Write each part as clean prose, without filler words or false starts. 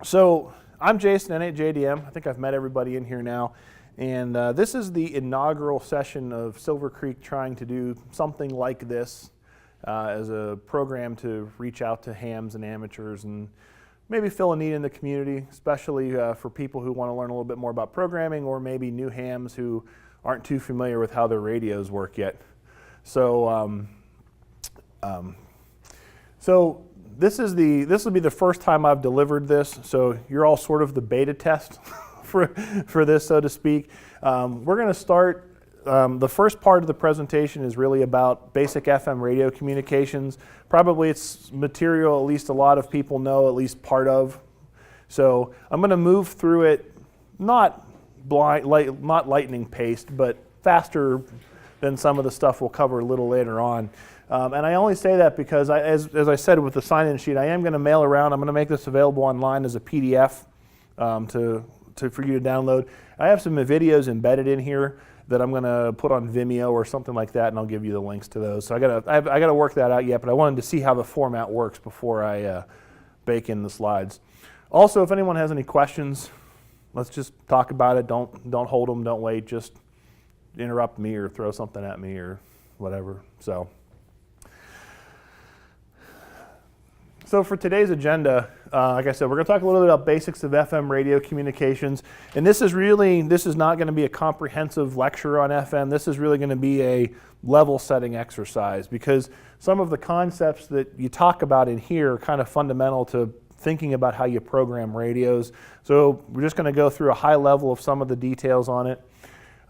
So I'm Jason, N8JDM. I think I've met everybody in here now. And this is the inaugural session of Silver Creek trying to do something like this as a program to reach out to hams and amateurs and maybe fill a need in the community, especially for people who want to learn a little bit more about programming, or maybe new hams who aren't too familiar with how their radios work yet. So, this will be the first time I've delivered this. So you're all sort of the beta test for this, so to speak. We're going to start. The first part of the presentation is really about basic FM radio communications. Probably it's material at least a lot of people know at least part of. So I'm going to move through it, not lightning paced, but faster than some of the stuff we'll cover a little later on. And I only say that because, as I said with the sign-in sheet, I am going to mail around. I'm going to make this available online as a PDF for you to download. I have some videos embedded in here that I'm going to put on Vimeo or something like that, and I'll give you the links to those. So I got to work that out yet, but I wanted to see how the format works before I bake in the slides. Also, if anyone has any questions, let's just talk about it. Don't hold them. Don't wait. Just interrupt me or throw something at me or whatever. So for today's agenda, like I said, we're going to talk a little bit about basics of FM radio communications. And this is not going to be a comprehensive lecture on FM. This is really going to be a level setting exercise, because some of the concepts that you talk about in here are kind of fundamental to thinking about how you program radios. So we're just going to go through a high level of some of the details on it.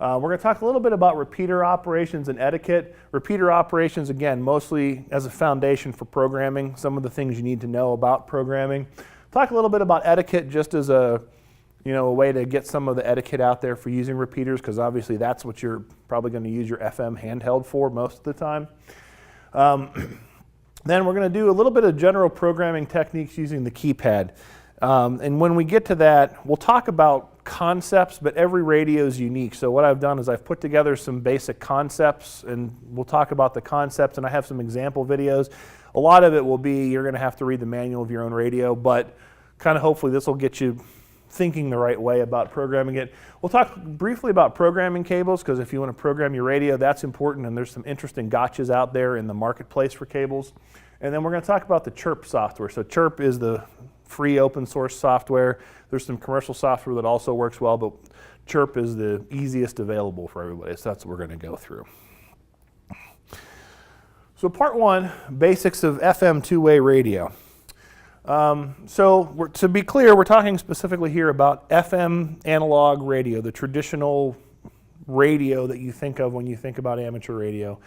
We're going to talk a little bit about repeater operations and etiquette. Repeater operations, again, mostly as a foundation for programming, some of the things you need to know about programming. Talk a little bit about etiquette just as a way to get some of the etiquette out there for using repeaters, because obviously that's what you're probably going to use your FM handheld for most of the time. Then we're going to do a little bit of general programming techniques using the keypad. And when we get to that, we'll talk about concepts, but every radio is unique. So what I've done is I've put together some basic concepts, and we'll talk about the concepts, and I have some example videos. A lot of it will be you're going to have to read the manual of your own radio, but kind of hopefully this will get you thinking the right way about programming it. We'll talk briefly about programming cables, because if you want to program your radio, that's important, and there's some interesting gotchas out there in the marketplace for cables. And then we're going to talk about the Chirp software. So Chirp is the free open source software. There's some commercial software that also works well, but Chirp is the easiest available for everybody. So that's what we're going to go through. So part one, basics of FM two-way radio. To be clear, we're talking specifically here about FM analog radio, the traditional radio that you think of when you think about amateur radio.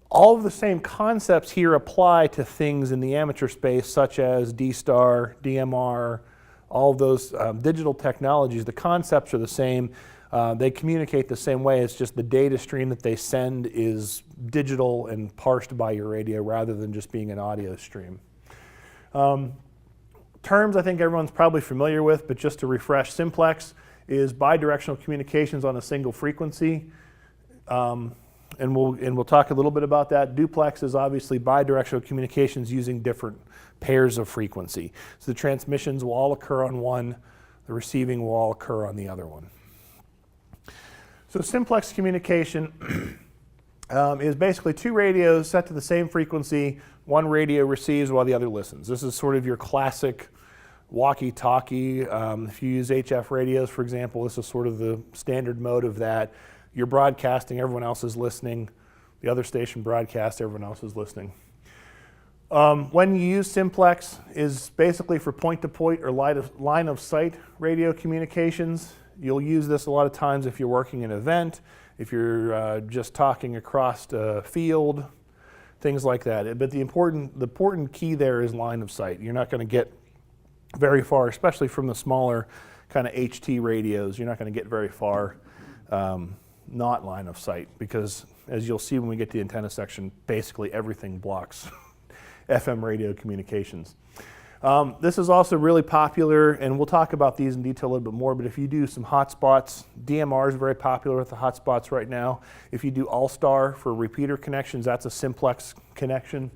All of the same concepts here apply to things in the amateur space, such as D-Star, DMR, all of those digital technologies. The concepts are the same. They communicate the same way. It's just the data stream that they send is digital and parsed by your radio rather than just being an audio stream. Terms I think everyone's probably familiar with, but just to refresh, simplex is bidirectional communications on a single frequency. And we'll talk a little bit about that. Duplex is obviously bidirectional communications using different pairs of frequency. So the transmissions will all occur on one, the receiving will all occur on the other one. So simplex communication is basically two radios set to the same frequency. One radio receives while the other listens. This is sort of your classic walkie-talkie. If you use HF radios, for example, this is sort of the standard mode of that. You're broadcasting, everyone else is listening. The other station broadcasts, everyone else is listening. When you use simplex is basically for point-to-point or line-of-sight radio communications. You'll use this a lot of times if you're working an event, if you're just talking across a field, things like that. But the important key there is line of sight. You're not going to get very far, especially from the smaller kind of HT radios. You're not going to get very far not line of sight, because as you'll see when we get to the antenna section, basically everything blocks FM radio communications. This is also really popular, and we'll talk about these in detail a little bit more, but if you do some hotspots, DMR is very popular with the hotspots right now. If you do All-Star for repeater connections, that's a simplex connection.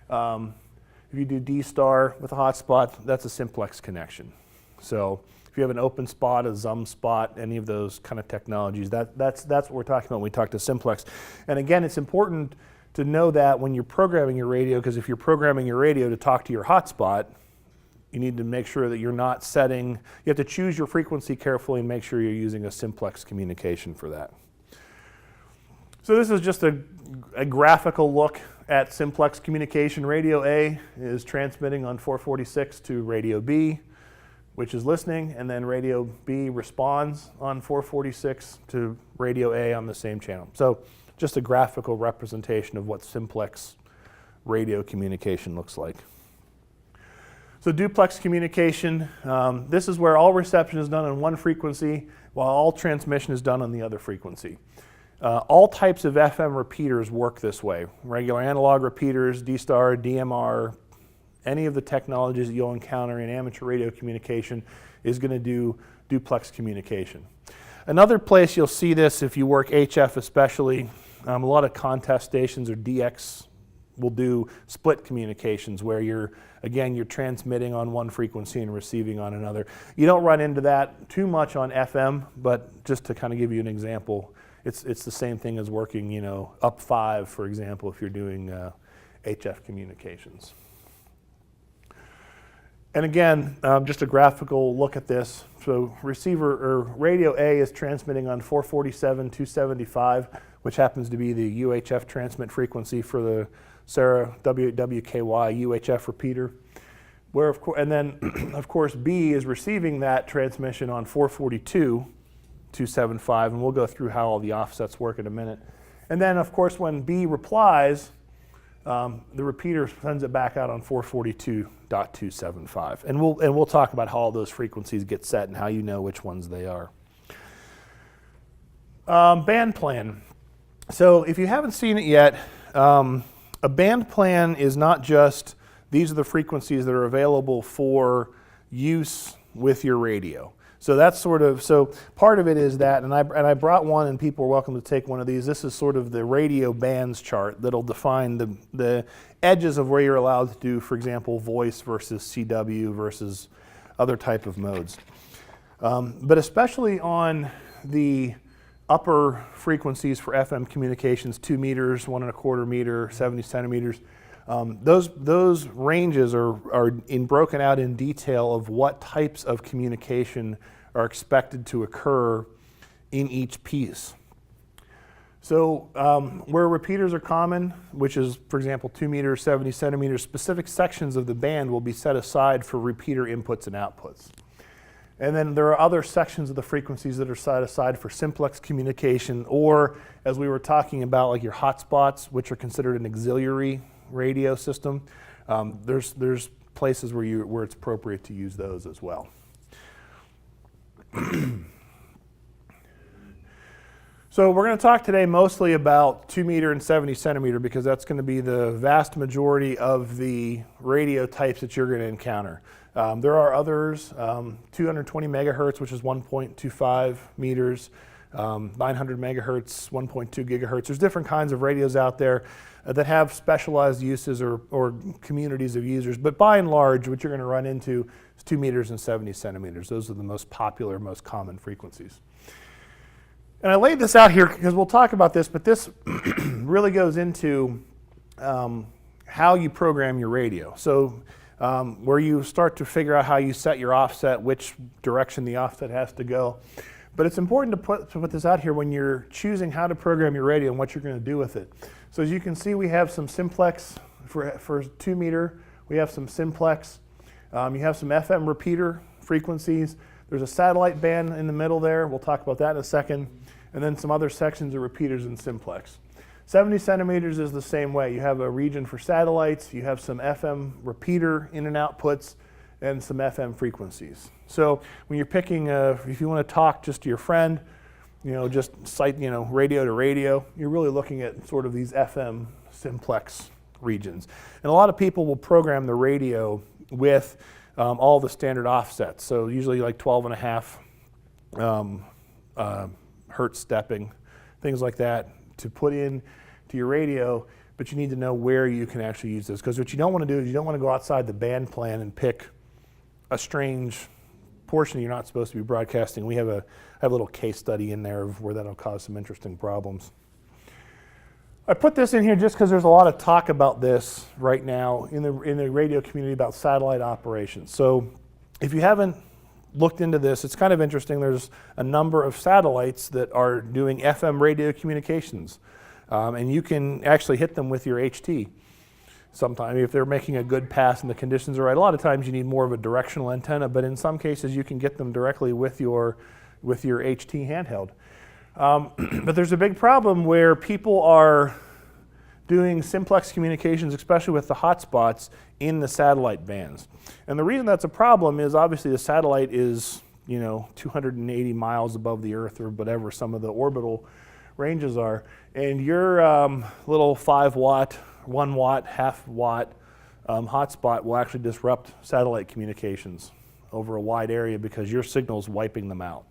If If you do D-Star with a hotspot, that's a simplex connection. So if you have an open spot, a ZUM spot, any of those kind of technologies, that's what we're talking about when we talk to simplex. And again, it's important to know that when you're programming your radio, because if you're programming your radio to talk to your hotspot, you need to make sure that you're not setting, you have to choose your frequency carefully and make sure you're using a simplex communication for that. So this is just a graphical look at simplex communication. Radio A is transmitting on 446 to radio B, which is listening, and then radio B responds on 446 to radio A on the same channel. So just a graphical representation of what simplex radio communication looks like. So duplex communication, this is where all reception is done on one frequency while all transmission is done on the other frequency. All types of FM repeaters work this way. Regular analog repeaters, D-Star, DMR, any of the technologies that you'll encounter in amateur radio communication is going to do duplex communication. Another place you'll see this if you work HF especially, a lot of contest stations or DX will do split communications where you're transmitting on one frequency and receiving on another. You don't run into that too much on FM, but just to kind of give you an example, it's the same thing as working, up 5, for example, if you're doing HF communications. And again, just a graphical look at this. So radio A is transmitting on 447-275, which happens to be the UHF transmit frequency for the Sarah WKY UHF repeater. And then, of course, B is receiving that transmission on 442-275, and we'll go through how all the offsets work in a minute. And then, of course, when B replies, the repeater sends it back out on 442.275. And we'll talk about how all those frequencies get set and how you know which ones they are. Band plan. So if you haven't seen it yet, a band plan is not just these are the frequencies that are available for use with your radio. So that's so part of it is that, and I brought one, and people are welcome to take one of these. This is sort of the radio bands chart that'll define the edges of where you're allowed to do, for example, voice versus CW versus other type of modes. But especially on the upper frequencies for FM communications, 2 meters, 1.25 meter, 70 centimeters, those ranges are broken out in detail of what types of communication are expected to occur in each piece. So where repeaters are common, which is, for example, 2 meters, 70 centimeters, specific sections of the band will be set aside for repeater inputs and outputs. And then there are other sections of the frequencies that are set aside for simplex communication, or as we were talking about, like your hotspots, which are considered an auxiliary radio system. There's places where it's appropriate to use those as well. So we're going to talk today mostly about 2 meter and 70 centimeter because that's going to be the vast majority of the radio types that you're going to encounter. There are others, 220 megahertz, which is 1.25 meters, 900 megahertz, 1.2 gigahertz. There's different kinds of radios out there that have specialized uses or communities of users. But by and large, what you're going to run into is 2 meters and 70 centimeters. Those are the most popular, most common frequencies. And I laid this out here because we'll talk about this, but this really goes into how you program your radio. So where you start to figure out how you set your offset, which direction the offset has to go. But it's important to put this out here when you're choosing how to program your radio and what you're going to do with it. So as you can see, we have some simplex for 2 meter. We have some simplex. You have some FM repeater frequencies. There's a satellite band in the middle there. We'll talk about that in a second. And then some other sections of repeaters and simplex. 70 centimeters is the same way. You have a region for satellites. You have some FM repeater in and outputs and some FM frequencies. So when you're picking, if you want to talk just to your friend, just cite, radio to radio, you're really looking at sort of these FM simplex regions. And a lot of people will program the radio with all the standard offsets. So usually like 12.5 hertz stepping, things like that, to put in to your radio. but you need to know where you can actually use this. Because what you don't want to do is you don't want to go outside the band plan and pick a strange portion you're not supposed to be broadcasting. I have a little case study in there of where that'll cause some interesting problems. I put this in here just because there's a lot of talk about this right now in the radio community about satellite operations. So if you haven't looked into this, it's kind of interesting. There's a number of satellites that are doing FM radio communications, and you can actually hit them with your HT. Sometimes if they're making a good pass and the conditions are right. A lot of times you need more of a directional antenna, but in some cases you can get them directly with your HT handheld. But there's a big problem where people are doing simplex communications, especially with the hotspots in the satellite bands. And the reason that's a problem is obviously the satellite is 280 miles above the Earth or whatever some of the orbital ranges are, and your little 5 watt, 1 watt, half watt hotspot will actually disrupt satellite communications over a wide area because your signal is wiping them out.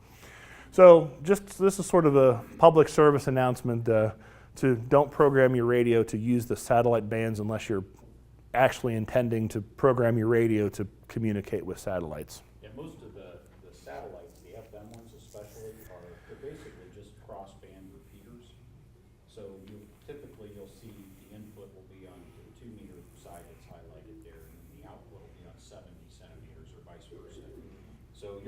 So this is sort of a public service announcement to don't program your radio to use the satellite bands unless you're actually intending to program your radio to communicate with satellites. Yeah, most of the satellites, the FM ones especially, they're basically just crossband repeaters. So you'll see the input will be on the 2 meter side that's highlighted there, and the output will be on 70 centimeters or vice versa. So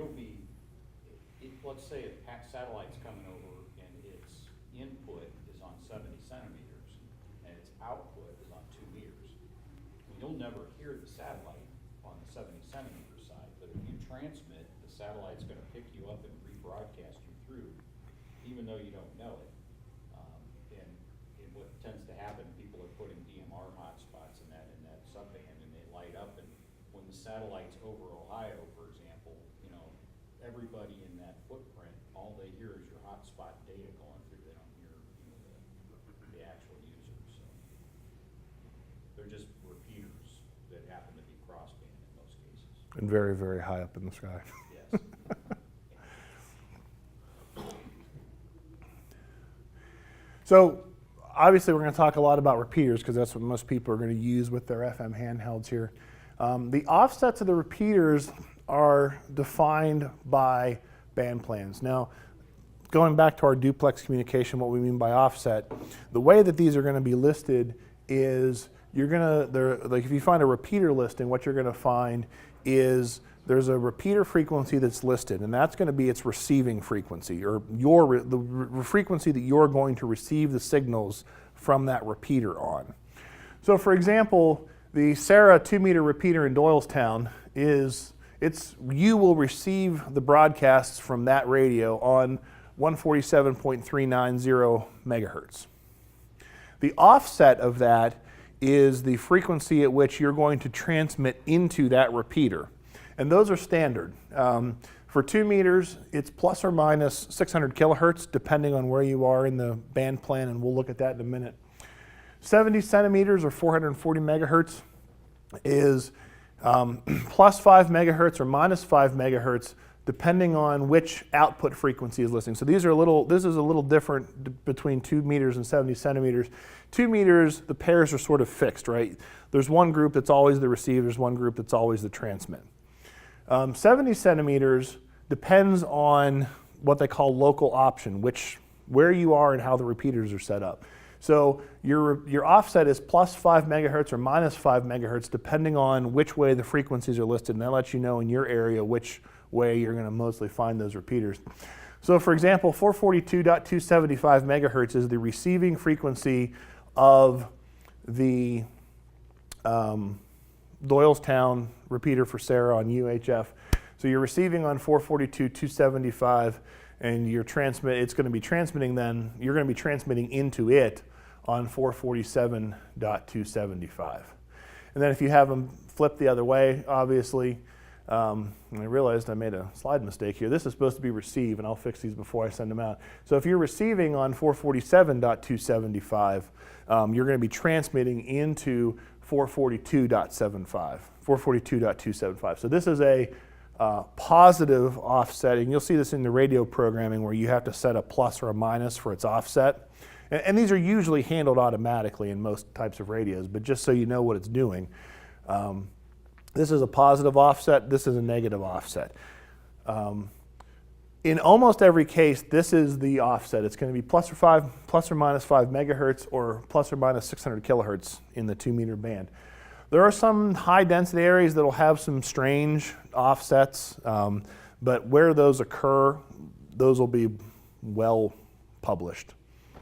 let's say a satellite's coming over and its input is on 70 centimeters and its output is on 2 meters. You'll never hear the satellite on the 70 centimeter side, but if you transmit, the satellite's going to pick you up and rebroadcast you through, even though you don't know it. And what tends to happen, people are putting DMR hotspots in that subband, and they light up. And when the satellite's over Ohio, for example, everybody in that footprint, all they hear is your hotspot data going through. They don't hear the actual user. So they're just repeaters that happen to be crossband in most cases. And very, very high up in the sky. Yes. So obviously we're going to talk a lot about repeaters because that's what most people are going to use with their FM handhelds here. The offsets of the repeaters are defined by band plans. Now, going back to our duplex communication, what we mean by offset, the way that these are going to be listed is if you find a repeater listing, what you're going to find is there's a repeater frequency that's listed, and that's going to be its receiving frequency, or the frequency that you're going to receive the signals from that repeater on. So for example, the Sarah 2 meter repeater in Doylestown you will receive the broadcasts from that radio on 147.390 megahertz. The offset of that is the frequency at which you're going to transmit into that repeater. And those are standard. For 2 meters, it's plus or minus 600 kilohertz, depending on where you are in the band plan, and we'll look at that in a minute. 70 centimeters or 440 megahertz is plus 5 megahertz or minus 5 megahertz, depending on which output frequency is listening. So this is a little different between 2 meters and 70 centimeters. 2 meters, the pairs are sort of fixed, right? There's one group that's always the receive, there's one group that's always the transmit. 70 centimeters depends on what they call local option, where you are and how the repeaters are set up. So your offset is plus 5 megahertz or minus 5 megahertz, depending on which way the frequencies are listed, and that lets you know in your area which way you're going to mostly find those repeaters. So for example, 442.275 megahertz is the receiving frequency of the Doylestown repeater for Sarah on UHF. So you're receiving on 442.275, and it's going to be transmitting then, you're going to be transmitting into it on 447.275. And then if you have them flip the other way, obviously, and I realized I made a slide mistake here. This is supposed to be receive, and I'll fix these before I send them out. So if you're receiving on 447.275, you're going to be transmitting into 442.75, 442.275. So this is a positive offsetting. You'll see this in the radio programming where you have to set a plus or a minus for its offset. And these are usually handled automatically in most types of radios, but just so you know what it's doing. This is a positive offset, this is a negative offset. In almost every case, this is the offset. It's going to be plus or minus 5 megahertz or plus or minus 600 kilohertz in the 2 meter band. There are some high density areas that will have some strange offsets, but where those occur, those will be well published.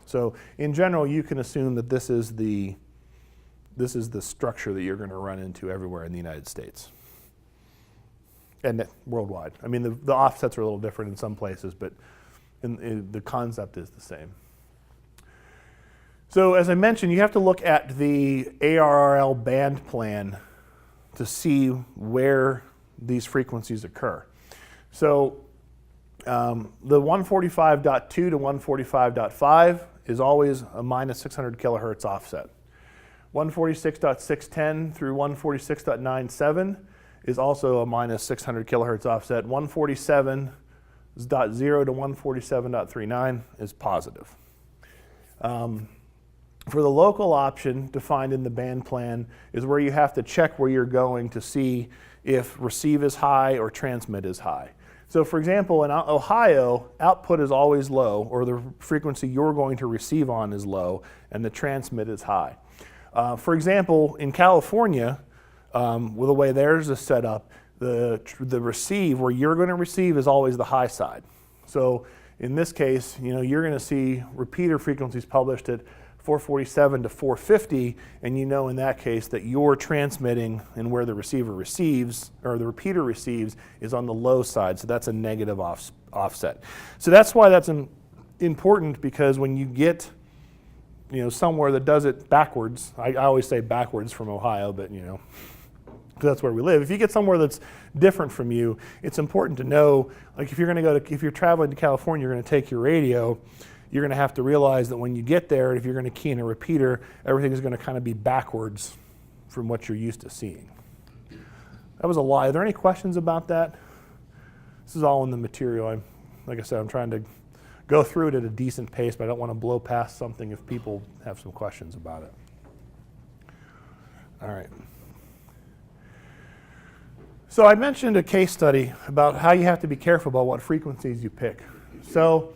So in general, you can assume that this is the structure that you're going to run into everywhere in the United States and worldwide. I mean, the offsets are a little different in some places, but the concept is the same. So as I mentioned, you have to look at the ARRL band plan to see where these frequencies occur. So the 145.2 to 145.5 is always a minus 600 kilohertz offset. 146.610 through 146.97 is also a minus 600 kilohertz offset. 147.0 to 147.39 is positive. For the local option defined in the band plan is where you have to check where you're going to see if receive is high or transmit is high. So for example, in Ohio, output is always low, or the frequency you're going to receive on is low, and the transmit is high. For example, in California, with the way theirs is set up, the receive, where you're going to receive, is always the high side. So in this case, you're going to see repeater frequencies published at 447 to 450, and in that case that you're transmitting and where the receiver receives, or the repeater receives, is on the low side, so that's a negative offset. So that's why that's important, because when you get somewhere that does it backwards, I always say backwards from Ohio, but because that's where we live. If you get somewhere that's different from you, it's important to know, like if you're traveling to California, you're going to take your radio, you're going to have to realize that when you get there, if you're going to key in a repeater, everything is going to kind of be backwards from what you're used to seeing. That was a lie. Are there any questions about that? This is all in the material. Like I said, I'm trying to go through it at a decent pace, but I don't want to blow past something if people have some questions about it. All right. So I mentioned a case study about how you have to be careful about what frequencies you pick. So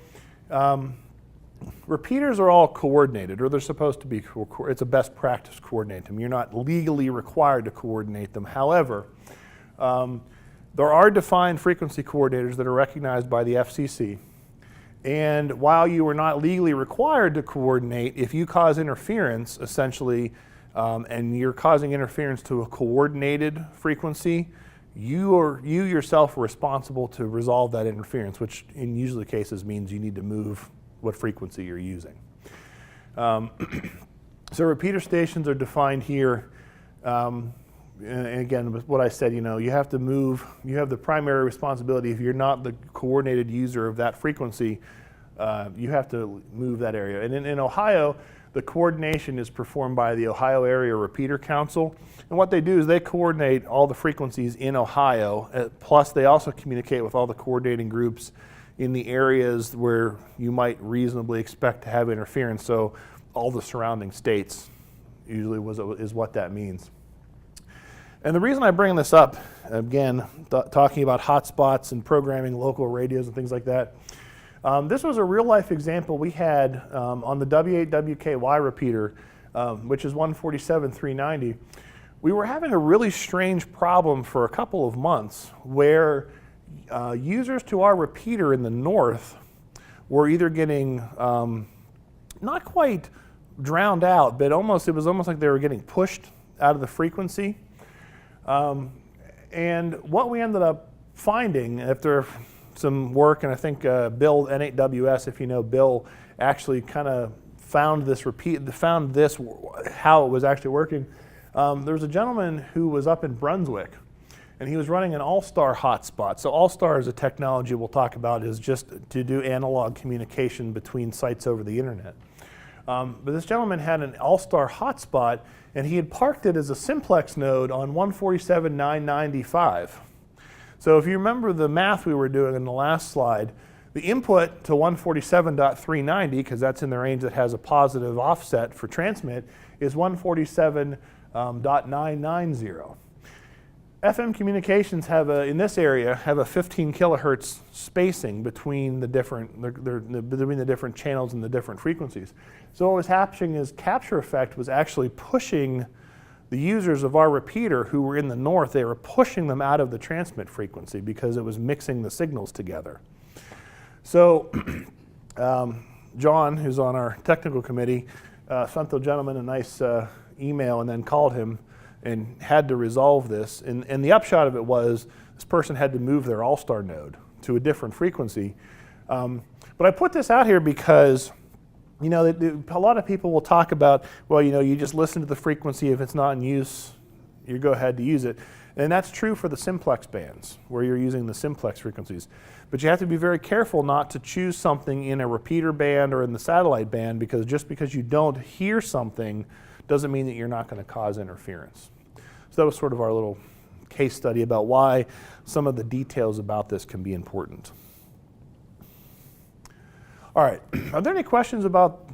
repeaters are all coordinated, or they're supposed to be. It's a best practice to coordinate them. You're not legally required to coordinate them. However, there are defined frequency coordinators that are recognized by the FCC. And while you are not legally required to coordinate, if you cause interference, essentially, and you're causing interference to a coordinated frequency, you yourself are responsible to resolve that interference, which in usually cases means you need to move what frequency you're using. So repeater stations are defined here. And again, with what I said, you have to move, you have the primary responsibility. If you're not the coordinated user of that frequency, you have to move that area. And in Ohio, the coordination is performed by the Ohio Area Repeater Council. And what they do is they coordinate all the frequencies in Ohio, plus they also communicate with all the coordinating groups in the areas where you might reasonably expect to have interference. So all the surrounding states usually is what that means. And the reason I bring this up, again, talking about hotspots and programming local radios and things like that, this was a real-life example we had on the W8WKY repeater, which is 147.390. We were having a really strange problem for a couple of months where users to our repeater in the north were either getting not quite drowned out, but it was almost like they were getting pushed out of the frequency. And what we ended up finding after some work, and I think Bill, N8WS, if you know Bill, actually kind of found this, how it was actually working. There was a gentleman who was up in Brunswick, and he was running an All-Star hotspot. So All-Star is a technology we'll talk about, is just to do analog communication between sites over the internet. But this gentleman had an All-Star hotspot, and he had parked it as a simplex node on 147.995. So if you remember the math we were doing in the last slide, The input to 147.390, because that's in the range that has a positive offset for transmit, is 147.990. FM communications in this area have a 15 kilohertz spacing between the different channels and the different frequencies. So what was happening is capture effect was actually pushing the users of our repeater who were in the north, they were pushing them out of the transmit frequency because it was mixing the signals together. So John, who's on our technical committee, sent the gentleman a nice email and then called him and had to resolve this. And the upshot of it was this person had to move their All-Star node to a different frequency. But I put this out here because, you know, a lot of people will talk about, well, you know, you just listen to the frequency. If it's not in use, you go ahead to use it. And that's true for the simplex bands, where you're using the simplex frequencies. But you have to be very careful not to choose something in a repeater band or in the satellite band, because just because you don't hear something doesn't mean that you're not going to cause interference. So that was sort of our little case study about why some of the details about this can be important. All right, are there any questions about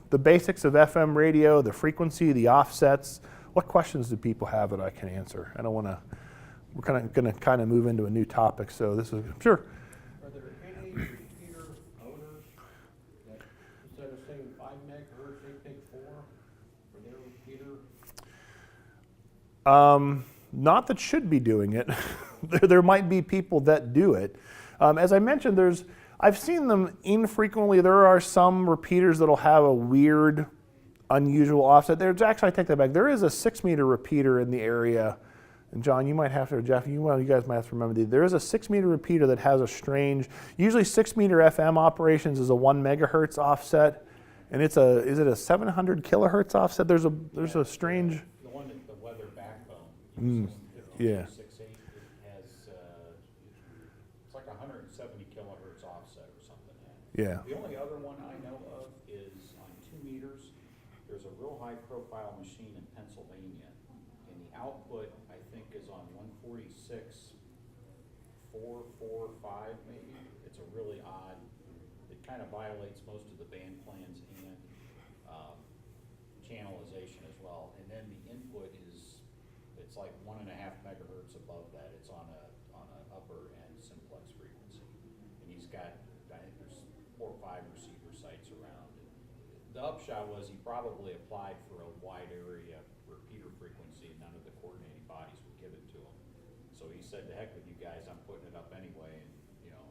the basics of FM radio, the frequency, the offsets? What questions do people have that I can answer? I don't want to, we're going to move into a new topic, so this is, sure. Are there any repeater owners that instead of saying 5 megahertz, they take 4 for their repeater? Not that should be doing it. There might be people that do it. As I mentioned, I've seen them infrequently. There are some repeaters that'll have a weird, unusual offset. There's actually, I take that back. There is a 6-meter repeater in the area. And John, you might have to, or Jeff, you guys might have to remember, there is a 6-meter repeater that has a strange, usually 6-meter FM operations is a 1 megahertz offset. And is it a 700 kilohertz offset? There's a strange. The one that the weather backbone. Yeah. 6.8, it has, it's like 170 kilohertz offset or something. Yeah. The only other one I know of is on 2 meters. There's a real high profile machine in Pennsylvania. And the output, I think, is on 146.445 maybe. It's a really odd, it kind of violates most of the band plans and channelization as well. And then the input it's like 1.5 megahertz above that. It's on an upper end simplex frequency. And he's got, I think there's 4 or 5 receiver sites around. The upshot was he probably applied for a wide area repeater frequency and none of the coordinating bodies would give it to him. So he said, to heck with you guys, I'm putting it up anyway, and, you know,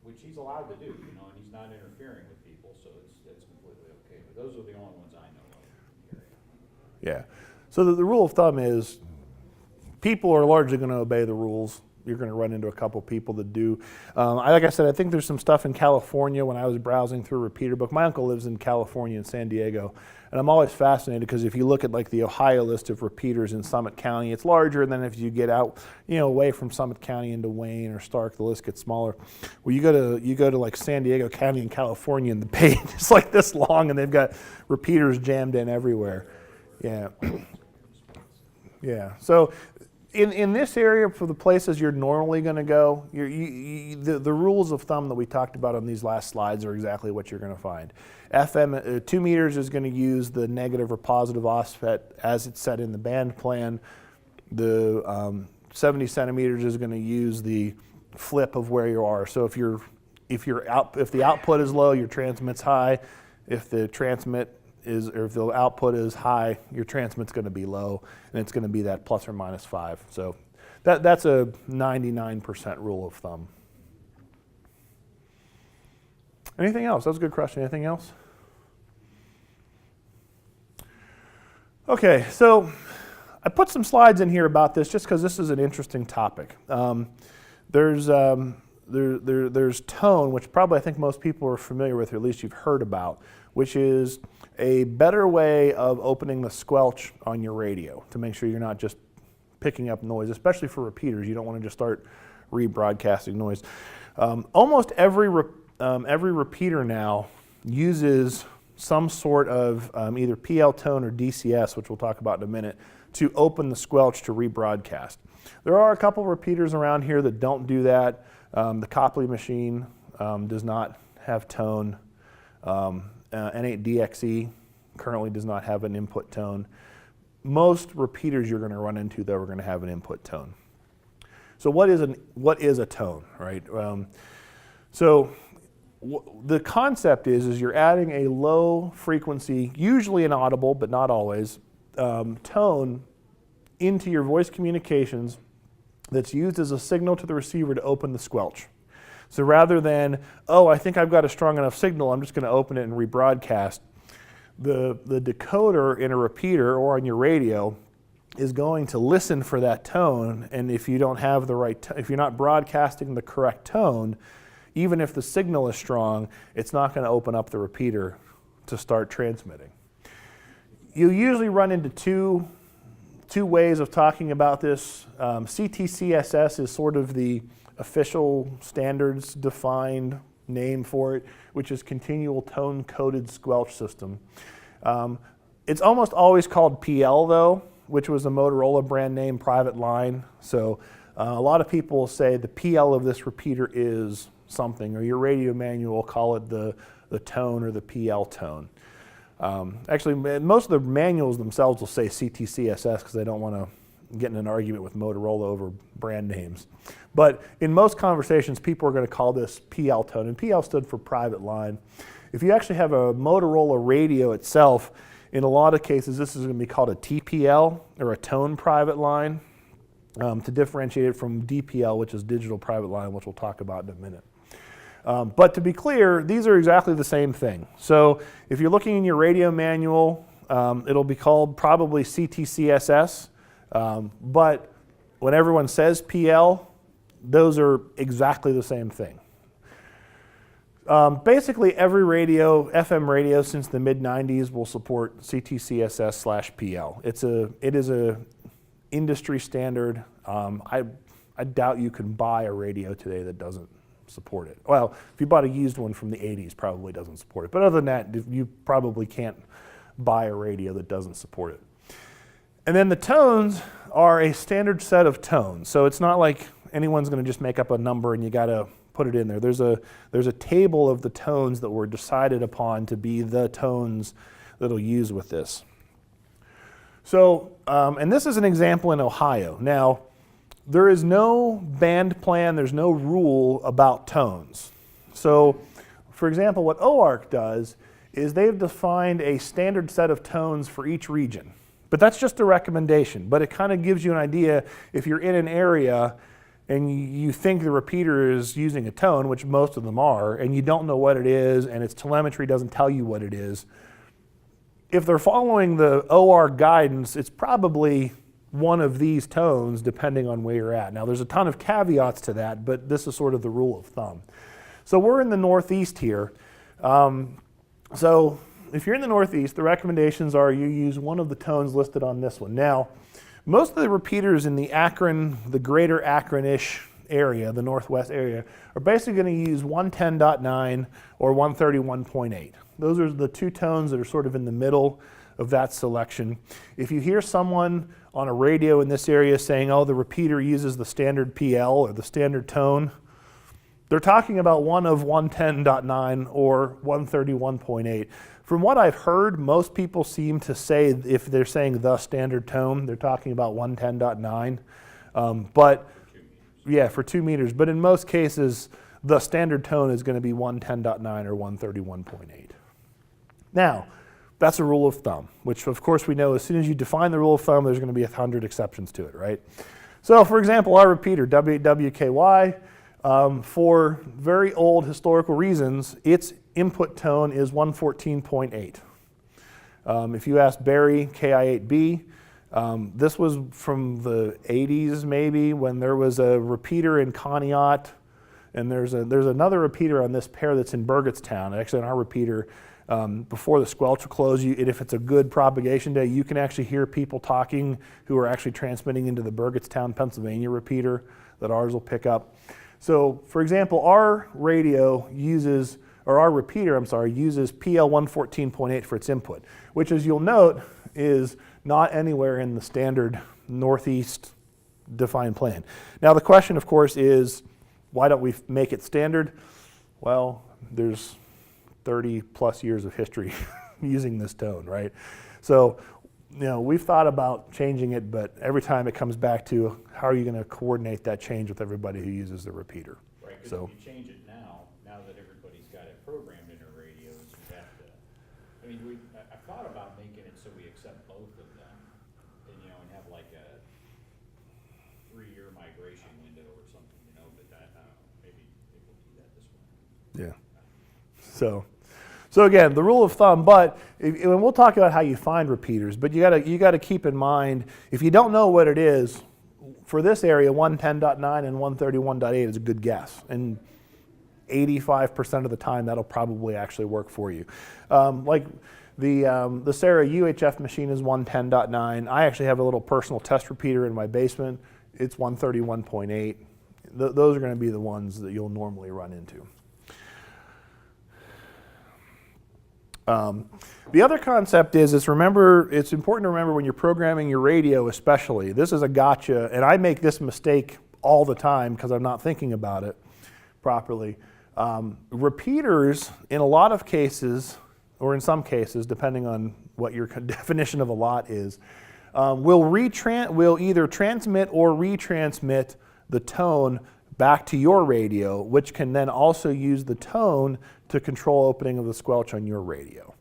which he's allowed to do, you know, and he's not interfering with people, so it's completely okay. But those are the only ones I know of in the area. Yeah. So the rule of thumb is people are largely going to obey the rules. You're going to run into a couple people that do. Like I said, I think there's some stuff in California when I was browsing through Repeater Book. My uncle lives in California in San Diego, and I'm always fascinated because if you look at like the Ohio list of repeaters in Summit County, it's larger. And then if you get out, you know, away from Summit County into Wayne or Stark, the list gets smaller. Well, you go to like San Diego County in California, and the page is like this long, and they've got repeaters jammed in everywhere. Yeah. Yeah. So in this area, for the places you're normally going to go, the rules of thumb that we talked about on these last slides are exactly what you're going to find. FM 2 meters is going to use the negative or positive offset as it's set in the band plan. The 70 centimeters is going to use the flip of where you are. So if the output is low, your transmit's high. If the if the output is high, your transmit's going to be low, and it's going to be that plus or minus 5. So that's a 99% rule of thumb. Anything else? That was a good question. Anything else? Okay, so I put some slides in here about this just because this is an interesting topic. There's tone, which probably I think most people are familiar with, or at least you've heard about, which is a better way of opening the squelch on your radio to make sure you're not just picking up noise, especially for repeaters. You don't want to just start rebroadcasting noise. Almost every repeater now uses some sort of either PL tone or DCS, which we'll talk about in a minute, to open the squelch to rebroadcast. There are a couple repeaters around here that don't do that. The Copley machine does not have tone. N8DXE currently does not have an input tone. Most repeaters you're going to run into, though, are going to have an input tone. So what is a tone, right? The concept is you're adding a low frequency, usually inaudible, but not always, tone into your voice communications that's used as a signal to the receiver to open the squelch. So rather than, oh, I think I've got a strong enough signal, I'm just going to open it and rebroadcast, the decoder in a repeater or on your radio is going to listen for that tone, and if you don't have the right, if you're not broadcasting the correct tone, even if the signal is strong, it's not going to open up the repeater to start transmitting. You usually run into two ways of talking about this. CTCSS is sort of the official standards defined name for it, which is continual tone coded squelch system. It's almost always called PL though, which was a Motorola brand name private line. So a lot of people say the PL of this repeater is something, or your radio manual will call it the tone or the PL tone. Actually, most of the manuals themselves will say CTCSS because they don't want to get in an argument with Motorola over brand names. But in most conversations, people are going to call this PL tone, and PL stood for private line. If you actually have a Motorola radio itself, in a lot of cases, this is going to be called a TPL, or a tone private line, to differentiate it from DPL, which is digital private line, which we'll talk about in a minute. But to be clear, these are exactly the same thing. So if you're looking in your radio manual, it'll be called probably CTCSS, but when everyone says PL, those are exactly the same thing. Basically, every radio, FM radio since the mid-90s will support CTCSS/PL. It is a industry standard. I doubt you can buy a radio today that doesn't support it. Well, if you bought a used one from the 80s, probably doesn't support it. But other than that, you probably can't buy a radio that doesn't support it. And then the tones are a standard set of tones. So it's not like anyone's going to just make up a number and you got to put it in there. There's a table of the tones that were decided upon to be the tones that'll use with this. So, and this is an example in Ohio. Now, there is no band plan, there's no rule about tones. So, for example, what OARC does is they've defined a standard set of tones for each region. But that's just a recommendation, but it kind of gives you an idea if you're in an area and you think the repeater is using a tone, which most of them are, and you don't know what it is, and its telemetry doesn't tell you what it is, if they're following the OR guidance, it's probably one of these tones depending on where you're at. Now there's a ton of caveats to that, but this is sort of the rule of thumb. So we're in the Northeast here. So if you're in the Northeast, the recommendations are you use one of the tones listed on this one. Now, most of the repeaters in the Akron, the greater Akron-ish area, the Northwest area, are basically going to use 110.9 or 131.8. Those are the two tones that are sort of in the middle of that selection. If you hear someone on a radio in this area saying, oh, the repeater uses the standard PL or the standard tone, they're talking about one of 110.9 or 131.8. From what I've heard, most people seem to say, if they're saying the standard tone, they're talking about 110.9. But yeah, for 2 meters. But in most cases, the standard tone is going to be 110.9 or 131.8. Now, that's a rule of thumb, which of course we know as soon as you define the rule of thumb, there's going to be 100 exceptions to it, right? So for example, our repeater, WKY, for very old historical reasons, its input tone is 114.8. If you ask Barry, KI8B, this was from the 80s maybe when there was a repeater in Conneaut, and there's another repeater on this pair that's in Burgettstown. Actually, on our repeater, before the squelch will close, if it's a good propagation day, you can actually hear people talking who are actually transmitting into the Burgettstown, Pennsylvania repeater that ours will pick up. So, for example, our repeater uses PL 114.8 for its input, which, as you'll note, is not anywhere in the standard Northeast defined plan. Now the question, of course, is why don't we make it standard? Well, there's 30 plus years of history using this tone, right? So, we've thought about changing it, but every time it comes back to how are you going to coordinate that change with everybody who uses the repeater? Right, because So, if you change it now that everybody's got it programmed in their radios, you have to, I thought about making it so we accept both of them, and have like a 3-year migration window or something, but I don't know, maybe we'll do that this way. yeah. So again, the rule of thumb, but and we'll talk about how you find repeaters, but you gotta keep in mind, if you don't know what it is, for this area, 110.9 and 131.8 is a good guess. And 85% of the time, that'll probably actually work for you. Like the Sarah UHF machine is 110.9. I actually have a little personal test repeater in my basement. It's 131.8. Those are going to be the ones that you'll normally run into. The other concept is remember, it's important to remember when you're programming your radio especially, this is a gotcha, and I make this mistake all the time because I'm not thinking about it properly. Repeaters, in a lot of cases, or in some cases, depending on what your definition of a lot is, will either transmit or retransmit the tone back to your radio, which can then also use the tone to control opening of the squelch on your radio.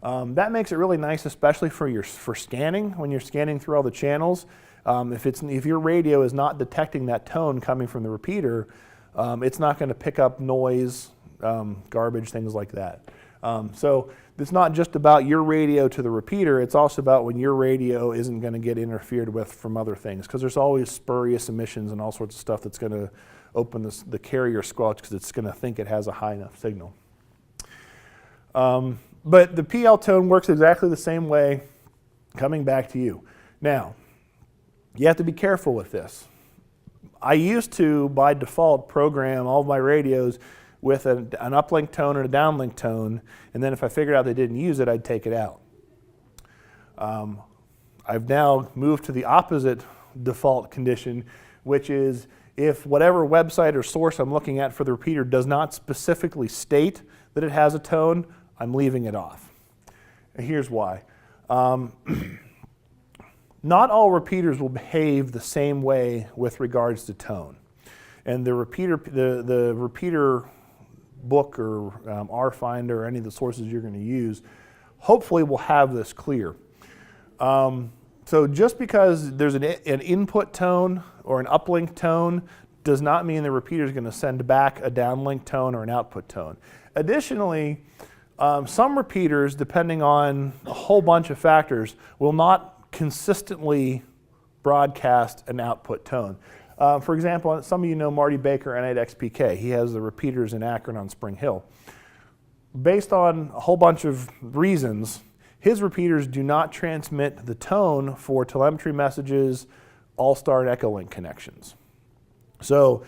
That makes it really nice, especially for scanning, when you're scanning through all the channels. If your radio is not detecting that tone coming from the repeater, it's not going to pick up noise, garbage, things like that. So it's not just about your radio to the repeater, it's also about when your radio isn't going to get interfered with from other things, because there's always spurious emissions and all sorts of stuff that's going to open the carrier squelch because it's going to think it has a high enough signal. But the PL tone works exactly the same way coming back to you. Now, you have to be careful with this. I used to, by default, program all of my radios with an uplink tone and a downlink tone, and then if I figured out they didn't use it, I'd take it out. I've now moved to the opposite default condition, which is if whatever website or source I'm looking at for the repeater does not specifically state that it has a tone, I'm leaving it off. And here's why. Not all repeaters will behave the same way with regards to tone. And the repeater book or RFinder or any of the sources you're going to use hopefully will have this clear. So just because there's an input tone or an uplink tone does not mean the repeater is going to send back a downlink tone or an output tone. Additionally, some repeaters, depending on a whole bunch of factors, will not consistently broadcast an output tone. For example, some of you know Marty Baker, N8XPK. He has the repeaters in Akron on Spring Hill. Based on a whole bunch of reasons, his repeaters do not transmit the tone for telemetry messages, All-Star and Echolink connections. So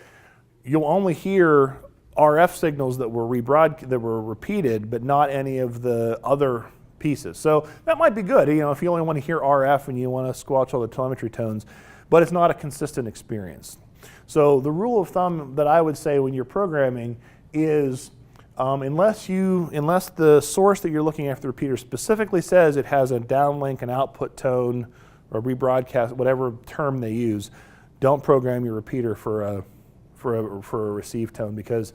you'll only hear RF signals that were repeated, but not any of the other pieces. So that might be good, if you only want to hear RF and you want to squelch all the telemetry tones, but it's not a consistent experience. So the rule of thumb that I would say when you're programming is unless the source that you're looking at the repeater specifically says it has a downlink, an output tone, or rebroadcast, whatever term they use, don't program your repeater for a receive tone, because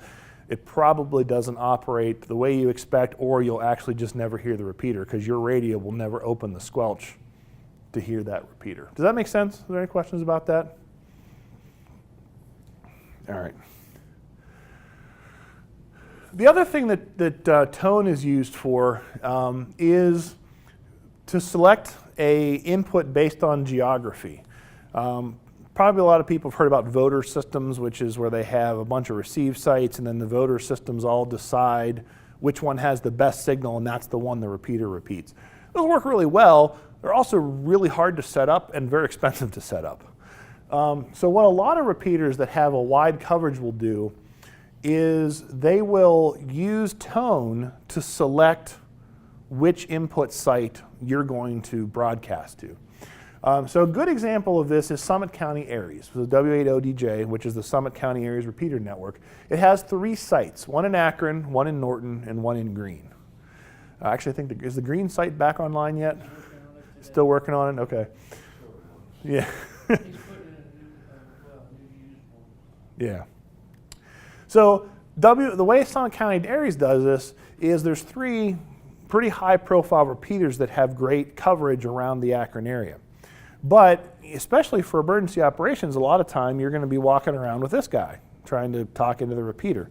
it probably doesn't operate the way you expect, or you'll actually just never hear the repeater because your radio will never open the squelch to hear that repeater. Does that make sense? Are there any questions about that? All right. The other thing that tone is used for is to select a input based on geography. Probably a lot of people have heard about voter systems, which is where they have a bunch of receive sites, and then the voter systems all decide which one has the best signal, and that's the one the repeater repeats. Those work really well. They're also really hard to set up and very expensive to set up. So what a lot of repeaters that have a wide coverage will do is they will use tone to select which input site you're going to broadcast to. So a good example of this is Summit County Aries, the W8ODJ, which is the Summit County Aries repeater network. It has 3 sites, one in Akron, one in Norton, and one in Greene. Actually, I think, is the Greene site back online yet? Still working on it? Okay. Yeah. He's putting in a new used one. Yeah. So the way Summit County Aries does this is there's 3 pretty high profile repeaters that have great coverage around the Akron area. But especially for emergency operations, a lot of time you're going to be walking around with this guy trying to talk into the repeater.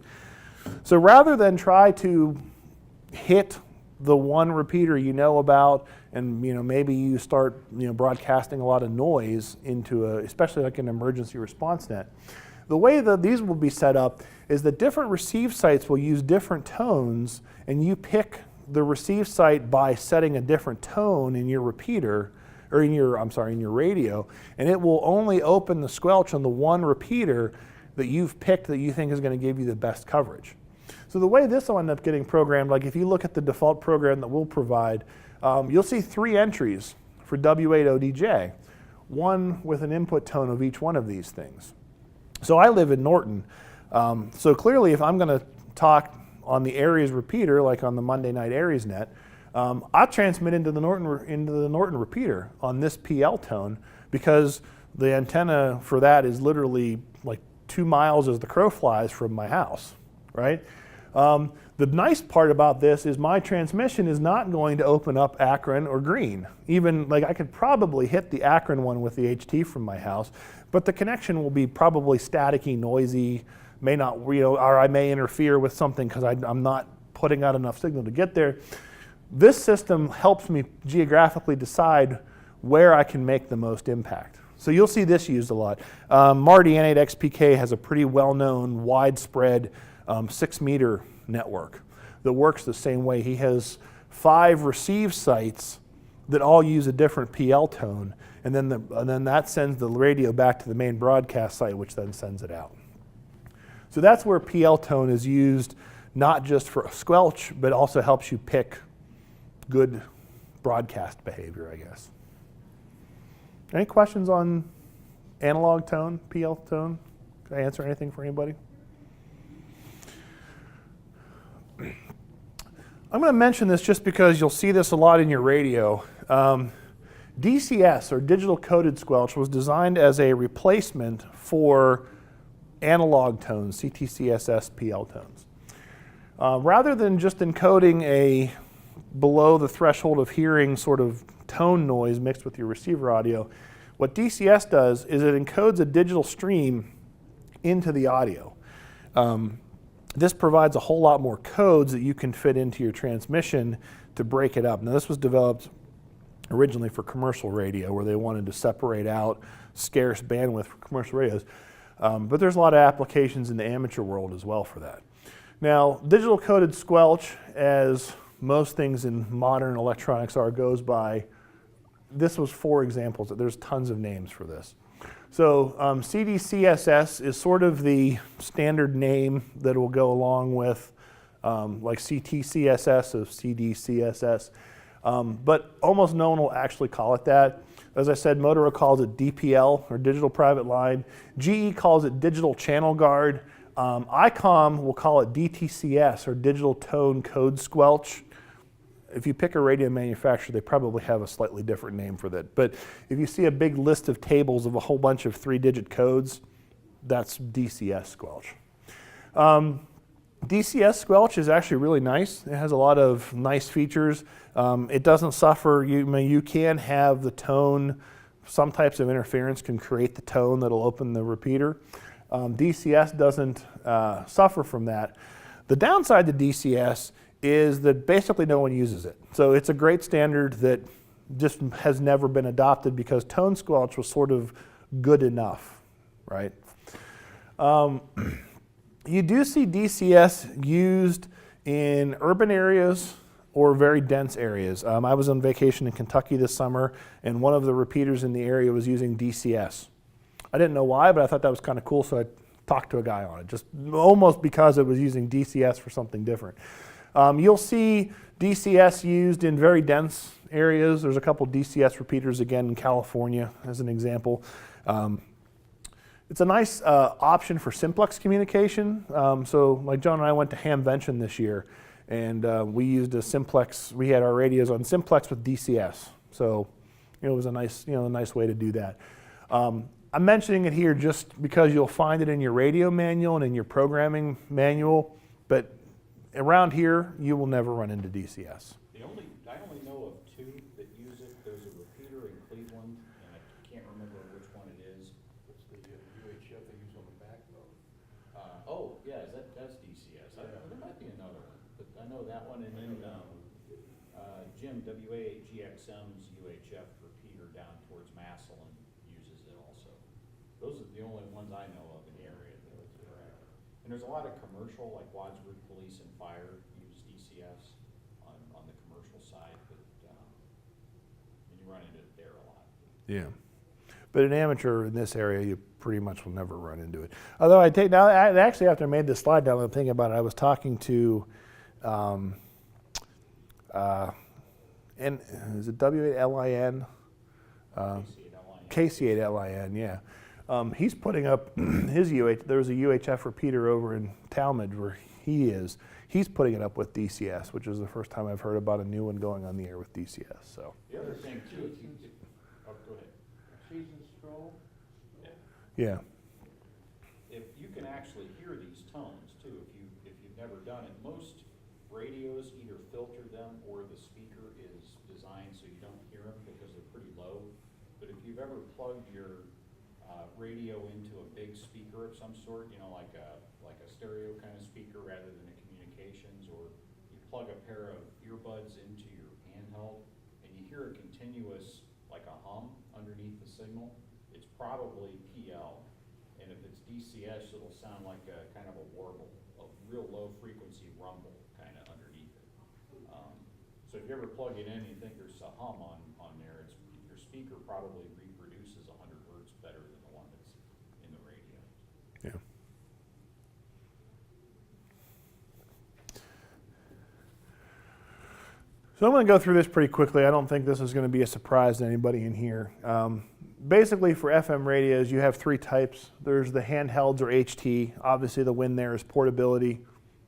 So rather than try to hit the one repeater you know about, and maybe you start broadcasting a lot of noise into especially like an emergency response net, the way that these will be set up is that different receive sites will use different tones, and you pick the receive site by setting a different tone in your repeater, or in your radio, and it will only open the squelch on the one repeater that you've picked that you think is going to give you the best coverage. So the way this will end up getting programmed, like if you look at the default program that we'll provide, you'll see 3 entries for W8ODJ, one with an input tone of each one of these things. So I live in Norton, so clearly if I'm going to talk on the Aries repeater, like on the Monday Night Aries net, I transmit into the Norton repeater on this PL tone, because the antenna for that is literally like 2 miles as the crow flies from my house, right? The nice part about this is my transmission is not going to open up Akron or Greene. Even like I could probably hit the Akron one with the HT from my house, but the connection will be probably staticky, noisy, may not, or I may interfere with something because I'm not putting out enough signal to get there. This system helps me geographically decide where I can make the most impact. So you'll see this used a lot. Marty N8XPK has a pretty well-known, widespread 6-meter network that works the same way. He has 5 receive sites that all use a different PL tone, and then that sends the radio back to the main broadcast site, which then sends it out. So that's where PL tone is used, not just for squelch, but also helps you pick good broadcast behavior, I guess. Any questions on analog tone, PL tone? Can I answer anything for anybody? I'm going to mention this just because you'll see this a lot in your radio. DCS, or digital coded squelch, was designed as a replacement for analog tones, CTCSS PL tones. Rather than just encoding a below the threshold of hearing sort of tone noise mixed with your receiver audio, what DCS does is it encodes a digital stream into the audio. This provides a whole lot more codes that you can fit into your transmission to break it up. Now, this was developed originally for commercial radio, where they wanted to separate out scarce bandwidth for commercial radios. But there's a lot of applications in the amateur world as well for that. Now, digital coded squelch, as most things in modern electronics are, goes by, this was 4 examples, there's tons of names for this. So CDCSS is sort of the standard name that will go along with like CTCSS of CDCSS, but almost no one will actually call it that. As I said, Motorola calls it DPL, or digital private line. GE calls it digital channel guard. ICOM will call it DTCS, or digital tone code squelch. If you pick a radio manufacturer, they probably have a slightly different name for that. But if you see a big list of tables of a whole bunch of 3-digit codes, that's DCS squelch. DCS squelch is actually really nice. It has a lot of nice features. It doesn't suffer. You can have the tone. Some types of interference can create the tone that'll open the repeater. DCS doesn't suffer from that. The downside to DCS is that basically no one uses it. So it's a great standard that just has never been adopted because tone squelch was sort of good enough, right? You do see DCS used in urban areas or very dense areas. I was on vacation in Kentucky this summer, and one of the repeaters in the area was using DCS. I didn't know why, but I thought that was kind of cool, so I talked to a guy on it, just almost because it was using DCS for something different. You'll see DCS used in very dense areas. There's a couple DCS repeaters again in California as an example. It's a nice option for simplex communication. So like John and I went to Hamvention this year, and we used a simplex. We had our radios on simplex with DCS. So it was a nice way to do that. I'm mentioning it here just because you'll find it in your radio manual and in your programming manual, but around here you will never run into DCS. I only know of two that use it. There's a repeater in Cleveland, and I can't remember which one it is. It's the UHF they use on the backbone. Oh, yeah, that's DCS. There might be another one, but I know that one, and then, Jim, WAGXM's UHF repeater down towards Massillon uses it also. Those are the only ones I know of in the area that are active. And there's a lot of commercial, like Wadsworth Police and Fire use DCS on the commercial side, but, and you run into it there a lot. Yeah. But an amateur in this area, you pretty much will never run into it. Although actually after I made this slide down, I'm thinking about it, I was talking to, and is it W8LIN? KC8LIN, yeah. He's putting up his there was a UHF repeater over in Talmadge where he is. He's putting it up with DCS, which is the first time I've heard about a new one going on the air with DCS. So. The other thing too, go ahead. Season stroll. Yeah. If you can actually hear these tones too, if you've never done it, most radios either filter them or the speaker is designed so you don't hear them because they're pretty low. But if you've ever plugged your radio into a big speaker of some sort, like a stereo kind of speaker rather than a communications, or you plug a pair of earbuds into your handheld and you hear a continuous, like a hum underneath the signal, it's probably PL. And if it's DCS, it'll sound like a kind of a warble, a real low frequency rumble kind of underneath it. So if you ever plug it in and you think there's a hum on there, your speaker probably reproduces 100 hertz better than the one that's in the radio. Yeah. So I'm going to go through this pretty quickly. I don't think this is going to be a surprise to anybody in here. Basically, for FM radios, you have three types. There's the handhelds or HT. Obviously, the win there is portability.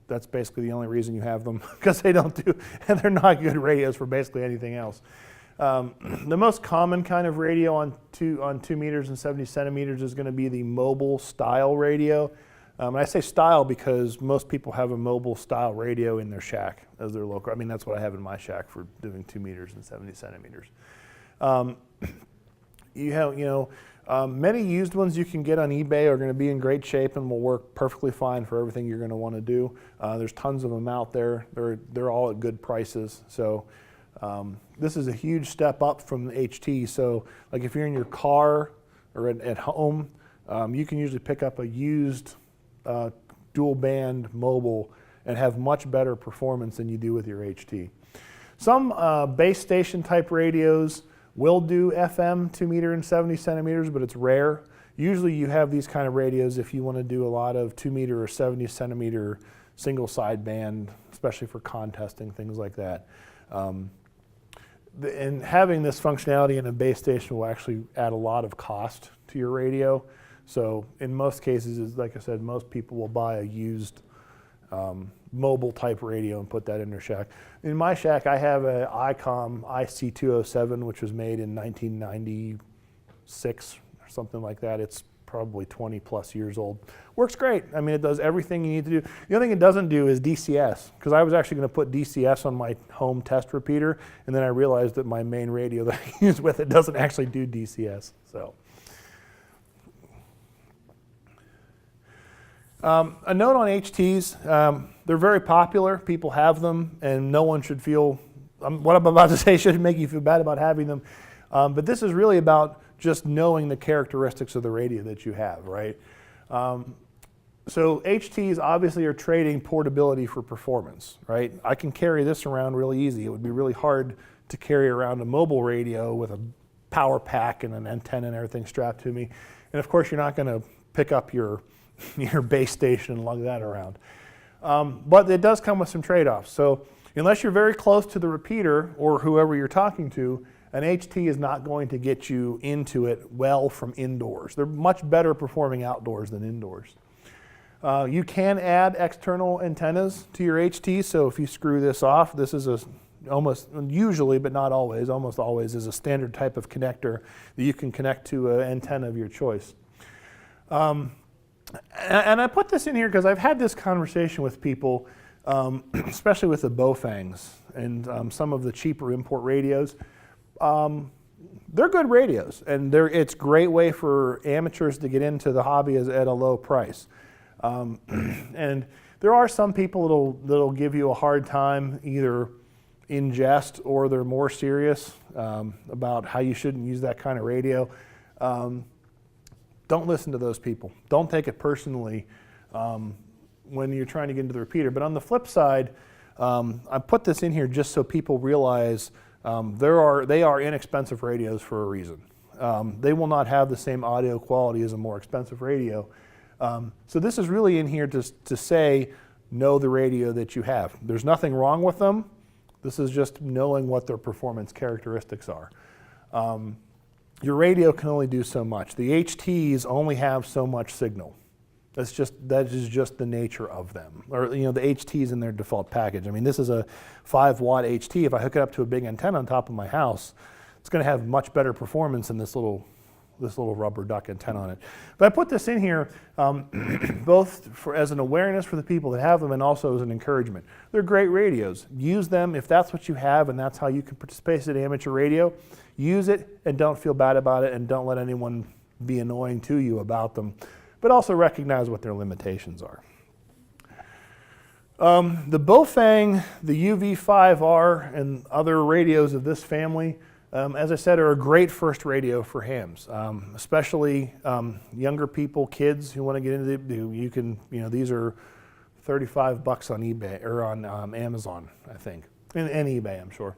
That's basically the only reason you have them, because they don't do, and they're not good radios for basically anything else. The most common kind of radio on 2 meters and 70 centimeters is going to be the mobile style radio. And I say style because most people have a mobile style radio in their shack as their local. I mean, that's what I have in my shack for doing 2 meters and 70 centimeters. You have, many used ones you can get on eBay are going to be in great shape and will work perfectly fine for everything you're going to want to do. There's tons of them out there. They're all at good prices. So this is a huge step up from the HT. So like if you're in your car or at home, you can usually pick up a used dual band mobile and have much better performance than you do with your HT. Some base station type radios will do FM 2 meter and 70 centimeters, but it's rare. Usually you have these kind of radios if you want to do a lot of 2 meter or 70 centimeter single sideband, especially for contesting, things like that. And having this functionality in a base station will actually add a lot of cost to your radio. So in most cases, like I said, most people will buy a used mobile type radio and put that in their shack. In my shack, I have an ICOM IC207, which was made in 1996 or something like that. It's probably 20 plus years old. Works great. I mean, it does everything you need to do. The only thing it doesn't do is DCS, because I was actually going to put DCS on my home test repeater, and then I realized that my main radio that I use with it doesn't actually do DCS. So. A note on HTs, they're very popular, people have them, and no one should feel, what I'm about to say shouldn't make you feel bad about having them, but this is really about just knowing the characteristics of the radio that you have, right? So HTs obviously are trading portability for performance, right? I can carry this around really easy. It would be really hard to carry around a mobile radio with a power pack and an antenna and everything strapped to me, and of course you're not going to pick up your base station and lug that around. But it does come with some trade-offs. So unless you're very close to the repeater or whoever you're talking to, an HT is not going to get you into it well from indoors. They're much better performing outdoors than indoors. You can add external antennas to your HT, so if you screw this off, this is almost usually, but not always, almost always is a standard type of connector that you can connect to an antenna of your choice. And I put this in here because I've had this conversation with people, especially with the Baofangs and some of the cheaper import radios. They're good radios, and it's a great way for amateurs to get into the hobby at a low price. And there are some people that'll give you a hard time, either in jest or they're more serious about how you shouldn't use that kind of radio. Don't listen to those people. Don't take it personally when you're trying to get into the repeater. But on the flip side, I put this in here just so people realize they are inexpensive radios for a reason. They will not have the same audio quality as a more expensive radio. So this is really in here to say, know the radio that you have. There's nothing wrong with them. This is just knowing what their performance characteristics are. Your radio can only do so much. The HTs only have so much signal. That is just the nature of them. Or the HTs in their default package. I mean, this is a 5-watt HT. If I hook it up to a big antenna on top of my house, it's going to have much better performance than this little rubber duck antenna on it. But I put this in here both as an awareness for the people that have them and also as an encouragement. They're great radios. Use them if that's what you have and that's how you can participate in amateur radio. Use it and don't feel bad about it, and don't let anyone be annoying to you about them. But also recognize what their limitations are. The Baofeng, the UV5R, and other radios of this family, as I said, are a great first radio for hams, especially younger people, kids who want to get into it. These are $35 on eBay or on Amazon, I think, and eBay, I'm sure.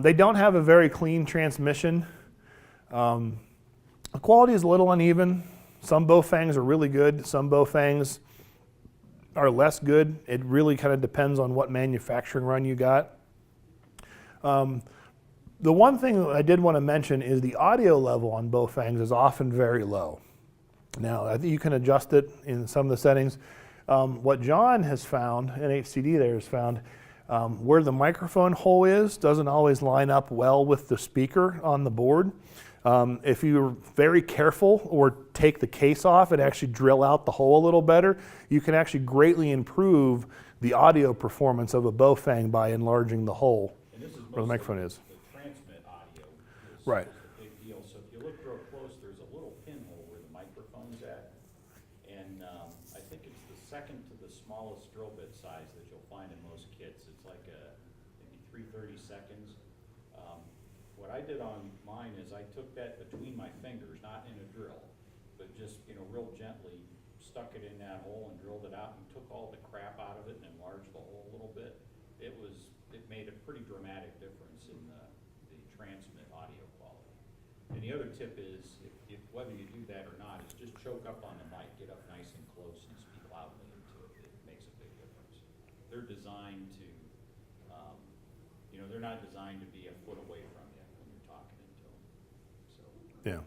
They don't have a very clean transmission. The quality is a little uneven. Some Baofengs are really good. Some Baofengs are less good. It really kind of depends on what manufacturing run you got. The one thing that I did want to mention is the audio level on Baofengs is often very low. Now, I think you can adjust it in some of the settings. What John has found, NHCD there has found, where the microphone hole is doesn't always line up well with the speaker on the board. If you're very careful or take the case off and actually drill out the hole a little better, you can actually greatly improve the audio performance of a Baofeng by enlarging the hole where the microphone is. The transmit audio is Right. a big deal. So if you look real close, there's a little pinhole where the microphone's at. And I think it's the second to the smallest drill bit size that you'll find in most kits. It's like maybe 3/32. What I did on mine is I took that between my fingers, not in a drill, but just, real gently stuck it in that hole and drilled it out and took all the crap out of it and enlarged the hole a little bit. It made a pretty dramatic difference in the transmit audio quality. And the other tip is, if whether you do that or not, is just choke up on the mic, get up nice and close and speak loudly into it. It makes a big difference. They're designed to, they're not designed to be a foot away from you when you're talking into them. So. Yeah.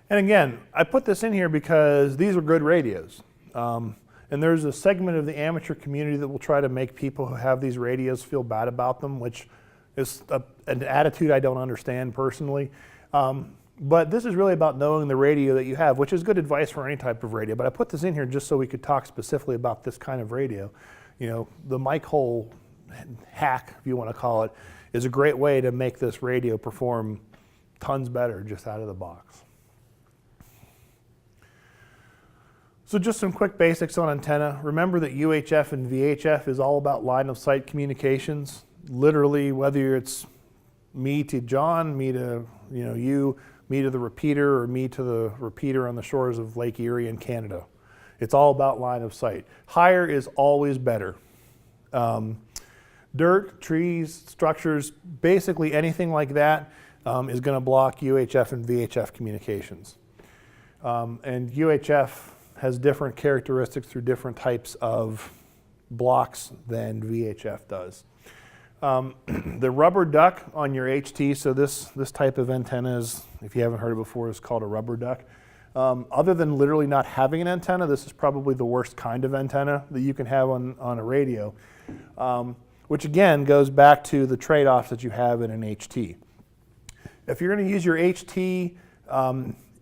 And again, I put this in here because these are good radios. And there's a segment of the amateur community that will try to make people who have these radios feel bad about them, which is an attitude I don't understand personally. But this is really about knowing the radio that you have, which is good advice for any type of radio. But I put this in here just so we could talk specifically about this kind of radio. The mic hole hack, if you want to call it, is a great way to make this radio perform tons better just out of the box. So just some quick basics on antenna. Remember that UHF and VHF is all about line of sight communications. Literally, whether it's me to John, me to you, me to the repeater, or me to the repeater on the shores of Lake Erie in Canada. It's all about line of sight. Higher is always better. Dirt, trees, structures, basically anything like that is going to block UHF and VHF communications. And UHF has different characteristics through different types of blocks than VHF does. The rubber duck on your HT, so this type of antenna is, if you haven't heard it before, is called a rubber duck. Other than literally not having an antenna, this is probably the worst kind of antenna that you can have on a radio, which again goes back to the trade-offs that you have in an HT. If you're going to use your HT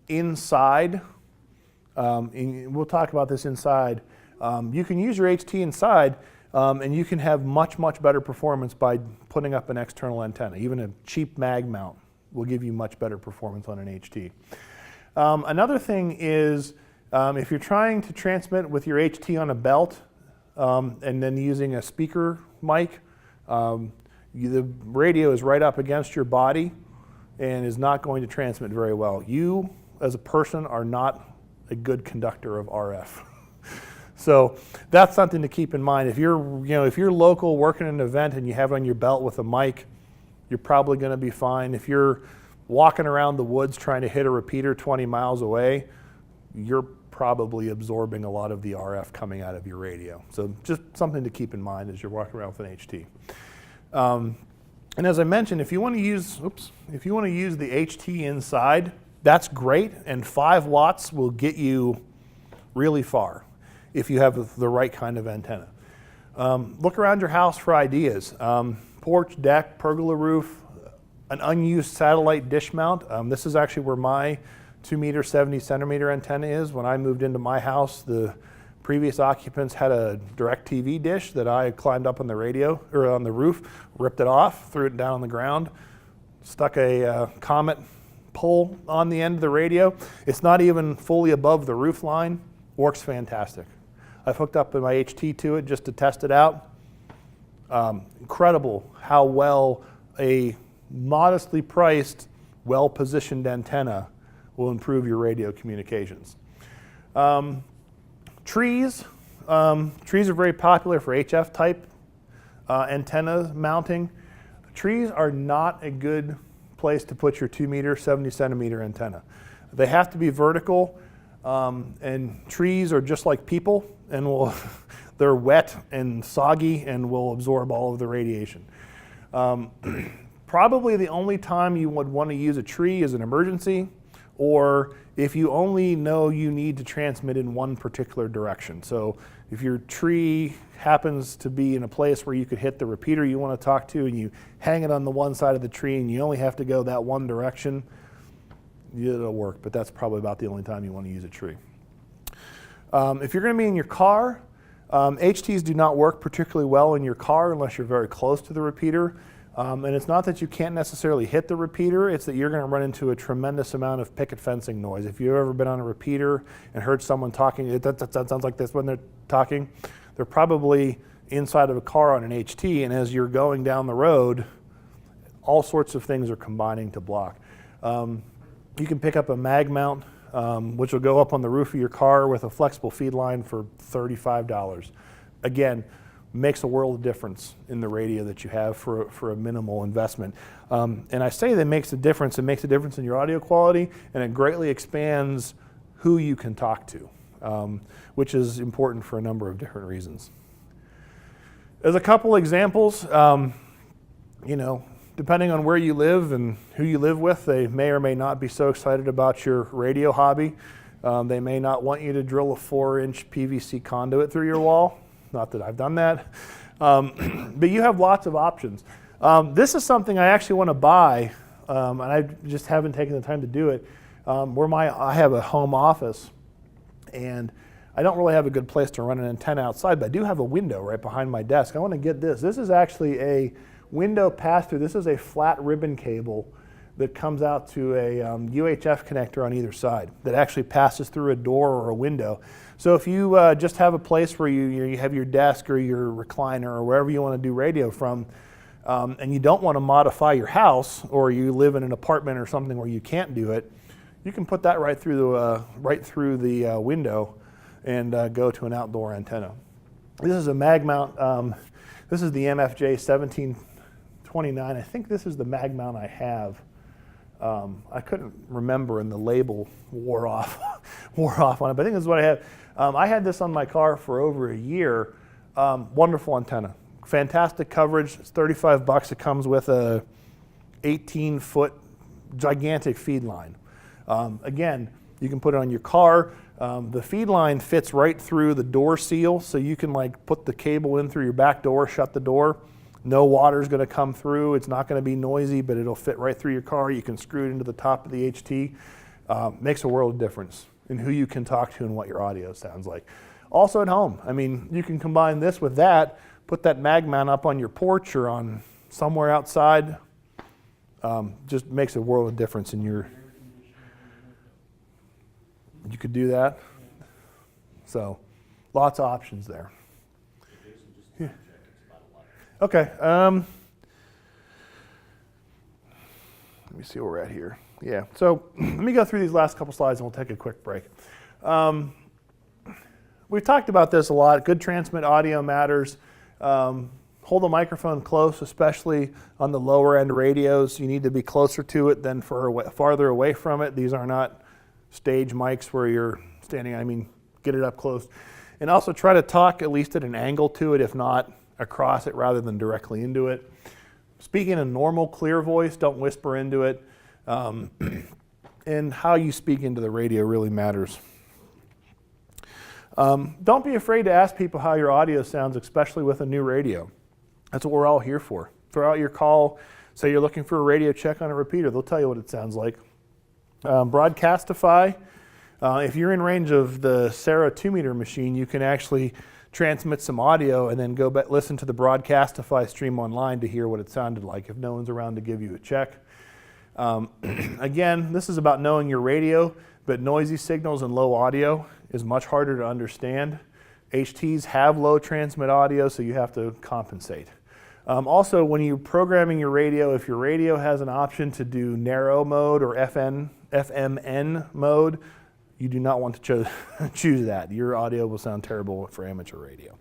inside, and we'll talk about this inside, you can use your HT inside, and you can have much, much better performance by putting up an external antenna. Even a cheap mag mount will give you much better performance on an HT. Another thing is, if you're trying to transmit with your HT on a belt and then using a speaker mic, the radio is right up against your body and is not going to transmit very well. You, as a person, are not a good conductor of RF. So that's something to keep in mind. If you're local working an event and you have it on your belt with a mic, you're probably going to be fine. If you're walking around the woods trying to hit a repeater 20 miles away, you're probably absorbing a lot of the RF coming out of your radio. So just something to keep in mind as you're walking around with an HT. And as I mentioned, if you want to use the HT inside, that's great, and 5 watts will get you really far if you have the right kind of antenna. Look around your house for ideas. Porch, deck, pergola roof, an unused satellite dish mount. This is actually where my 2 meter, 70 centimeter antenna is. When I moved into my house, the previous occupants had a DirecTV dish that I climbed up on the radio, or on the roof, ripped it off, threw it down on the ground, stuck a Comet pole on the end of the radio. It's not even fully above the roof line. Works fantastic. I've hooked up my HT to it just to test it out. Incredible how well a modestly priced, well-positioned antenna will improve your radio communications. Trees are very popular for HF type antenna mounting. Trees are not a good place to put your 2 meter, 70 centimeter antenna. They have to be vertical, and trees are just like people, and they're wet and soggy and will absorb all of the radiation. Probably the only time you would want to use a tree is an emergency, or if you only know you need to transmit in one particular direction. So if your tree happens to be in a place where you could hit the repeater you want to talk to, and you hang it on the one side of the tree and you only have to go that one direction, it'll work, but that's probably about the only time you want to use a tree. If you're going to be in your car, HTs do not work particularly well in your car unless you're very close to the repeater. And it's not that you can't necessarily hit the repeater, it's that you're going to run into a tremendous amount of picket fencing noise. If you've ever been on a repeater and heard someone talking, that sounds like this when they're talking, they're probably inside of a car on an HT, and as you're going down the road, all sorts of things are combining to block. You can pick up a mag mount, which will go up on the roof of your car with a flexible feed line for $35. Again, makes a world of difference in the radio that you have for a minimal investment. And I say that makes a difference. It makes a difference in your audio quality, and it greatly expands who you can talk to, which is important for a number of different reasons. As a couple examples, depending on where you live and who you live with, they may or may not be so excited about your radio hobby. They may not want you to drill a 4-inch PVC conduit through your wall. Not that I've done that, but you have lots of options. This is something I actually want to buy, and I just haven't taken the time to do it, I have a home office, and I don't really have a good place to run an antenna outside, but I do have a window right behind my desk. I want to get this. This is actually a window pass-through. This is a flat ribbon cable that comes out to a UHF connector on either side that actually passes through a door or a window. So if you just have a place where you have your desk or your recliner or wherever you want to do radio from, and you don't want to modify your house, or you live in an apartment or something where you can't do it, you can put that right through the window and go to an outdoor antenna. This is a mag mount. This is the MFJ 1729. I think this is the mag mount I have. I couldn't remember, and the label wore off on it, but I think this is what I have. I had this on my car for over a year, Wonderful antenna. Fantastic coverage. It's $35. It comes with a 18-foot gigantic feed line. Again, you can put it on your car. The feed line fits right through the door seal, so you can like put the cable in through your back door, shut the door. No water's going to come through. It's not going to be noisy, but it'll fit right through your car. You can screw it into the top of the HT. Makes a world of difference in who you can talk to and what your audio sounds like. Also at home, I mean, you can combine this with that, put that mag mount up on your porch or on somewhere outside. Just makes a world of difference in your. You could do that. So, lots of options there. Yeah. Okay. Let me see where we're at here. Yeah. So let me go through these last couple slides and we'll take a quick break. We've talked about this a lot. Good transmit audio matters. Hold the microphone close, especially on the lower end radios. You need to be closer to it than farther away from it. These are not stage mics where you're standing. I mean, get it up close. And also try to talk at least at an angle to it, if not across it rather than directly into it. Speak in a normal, clear voice. Don't whisper into it. And how you speak into the radio really matters. Don't be afraid to ask people how your audio sounds, especially with a new radio. That's what we're all here for. Throw out your call, say you're looking for a radio check on a repeater. They'll tell you what it sounds like. Broadcastify. If you're in range of the Sera 2-meter machine, you can actually transmit some audio and then go back, listen to the Broadcastify stream online to hear what it sounded like if no one's around to give you a check. Again, this is about knowing your radio, but noisy signals and low audio is much harder to understand. HTs have low transmit audio, so you have to compensate. Also, when you're programming your radio, if your radio has an option to do narrow mode or FMN mode, you do not want to choose that. Your audio will sound terrible for amateur radio.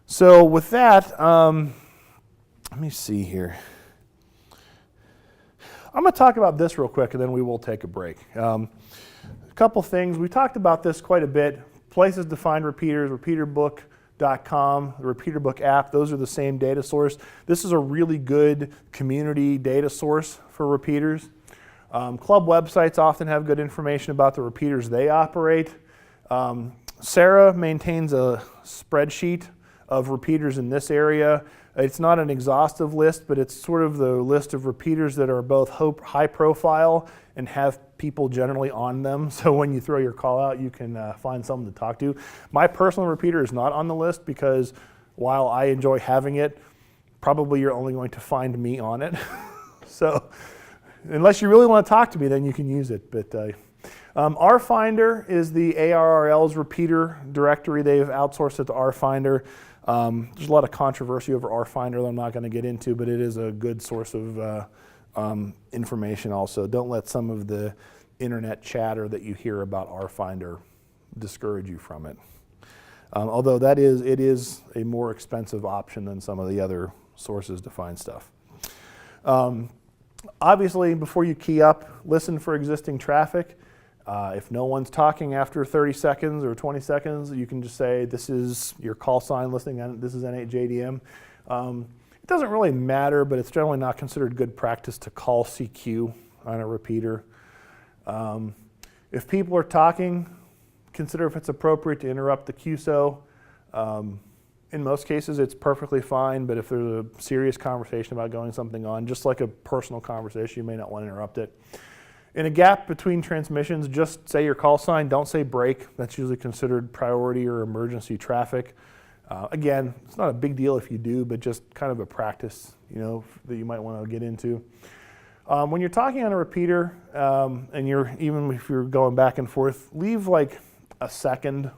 So with that, let me see here. I'm going to talk about this real quick, and then we will take a break. A couple things. We talked about this quite a bit. Places to find repeaters, repeaterbook.com, the RepeaterBook app, those are the same data source. This is a really good community data source for repeaters. Club websites often have good information about the repeaters they operate. Sera maintains a spreadsheet of repeaters in this area. It's not an exhaustive list, but it's sort of the list of repeaters that are both high profile and have people generally on them. So when you throw your call out, you can find someone to talk to. My personal repeater is not on the list because while I enjoy having it, probably you're only going to find me on it. So unless you really want to talk to me, then you can use it. But RFinder is the ARRL's repeater directory. They've outsourced it to RFinder. There's a lot of controversy over RFinder that I'm not going to get into, but it is a good source of information also. Don't let some of the internet chatter that you hear about RFinder discourage you from it. Although it is a more expensive option than some of the other sources to find stuff. Obviously, before you key up, listen for existing traffic. If no one's talking after 30 seconds or 20 seconds, you can just say, this is your call sign listening, this is N8JDM. It doesn't really matter, but it's generally not considered good practice to call CQ on a repeater. If people are talking, consider if it's appropriate to interrupt the QSO. In most cases, it's perfectly fine, but if there's a serious conversation about going something on, just like a personal conversation, you may not want to interrupt it. In a gap between transmissions, just say your call sign, don't say break. That's usually considered priority or emergency traffic. Again, it's not a big deal if you do, but just kind of a practice, that you might want to get into. When you're talking on a repeater, and even if you're going back and forth, leave like a second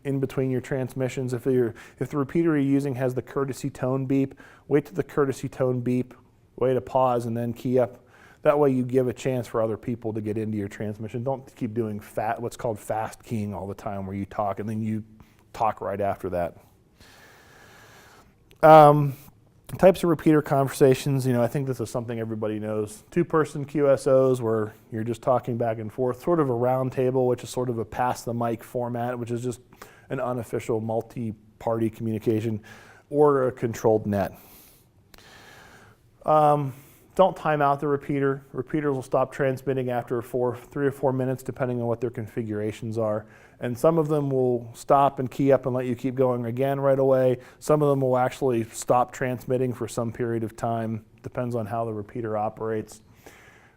in between your transmissions. If the repeater you're using has the courtesy tone beep, wait till the courtesy tone beep, wait to pause, and then key up. That way you give a chance for other people to get into your transmission. Don't keep doing what's called fast keying all the time where you talk and then you talk right after that. Types of repeater conversations, I think this is something everybody knows. 2-person QSOs where you're just talking back and forth, sort of a round table, which is sort of a pass the mic format, which is just an unofficial multi-party communication, or a controlled net. Don't time out the repeater. Repeaters will stop transmitting after 3 or 4 minutes, depending on what their configurations are. And some of them will stop and key up and let you keep going again right away. Some of them will actually stop transmitting for some period of time. Depends on how the repeater operates.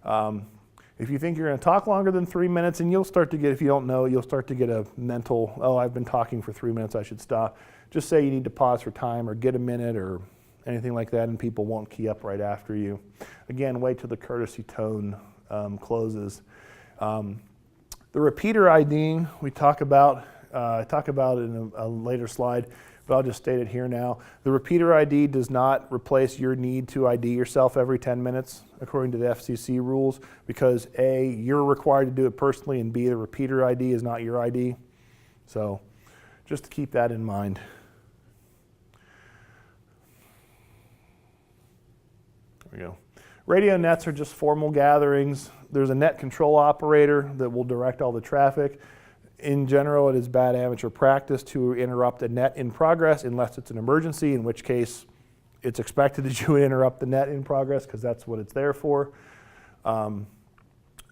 If you think you're going to talk longer than 3 minutes, and you'll start to get, if you don't know, you'll start to get a mental, oh, I've been talking for 3 minutes, I should stop. Just say you need to pause for time or get a minute or anything like that, and people won't key up right after you. Again, wait till the courtesy tone closes. The repeater ID we talk about, I talk about it in a later slide, but I'll just state it here now. The repeater ID does not replace your need to ID yourself every 10 minutes, according to the FCC rules, because A, you're required to do it personally, and B, the repeater ID is not your ID. So just to keep that in mind. There we go. Radio nets are just formal gatherings. There's a net control operator that will direct all the traffic. In general, it is bad amateur practice to interrupt a net in progress unless it's an emergency, in which case it's expected that you would interrupt the net in progress because that's what it's there for.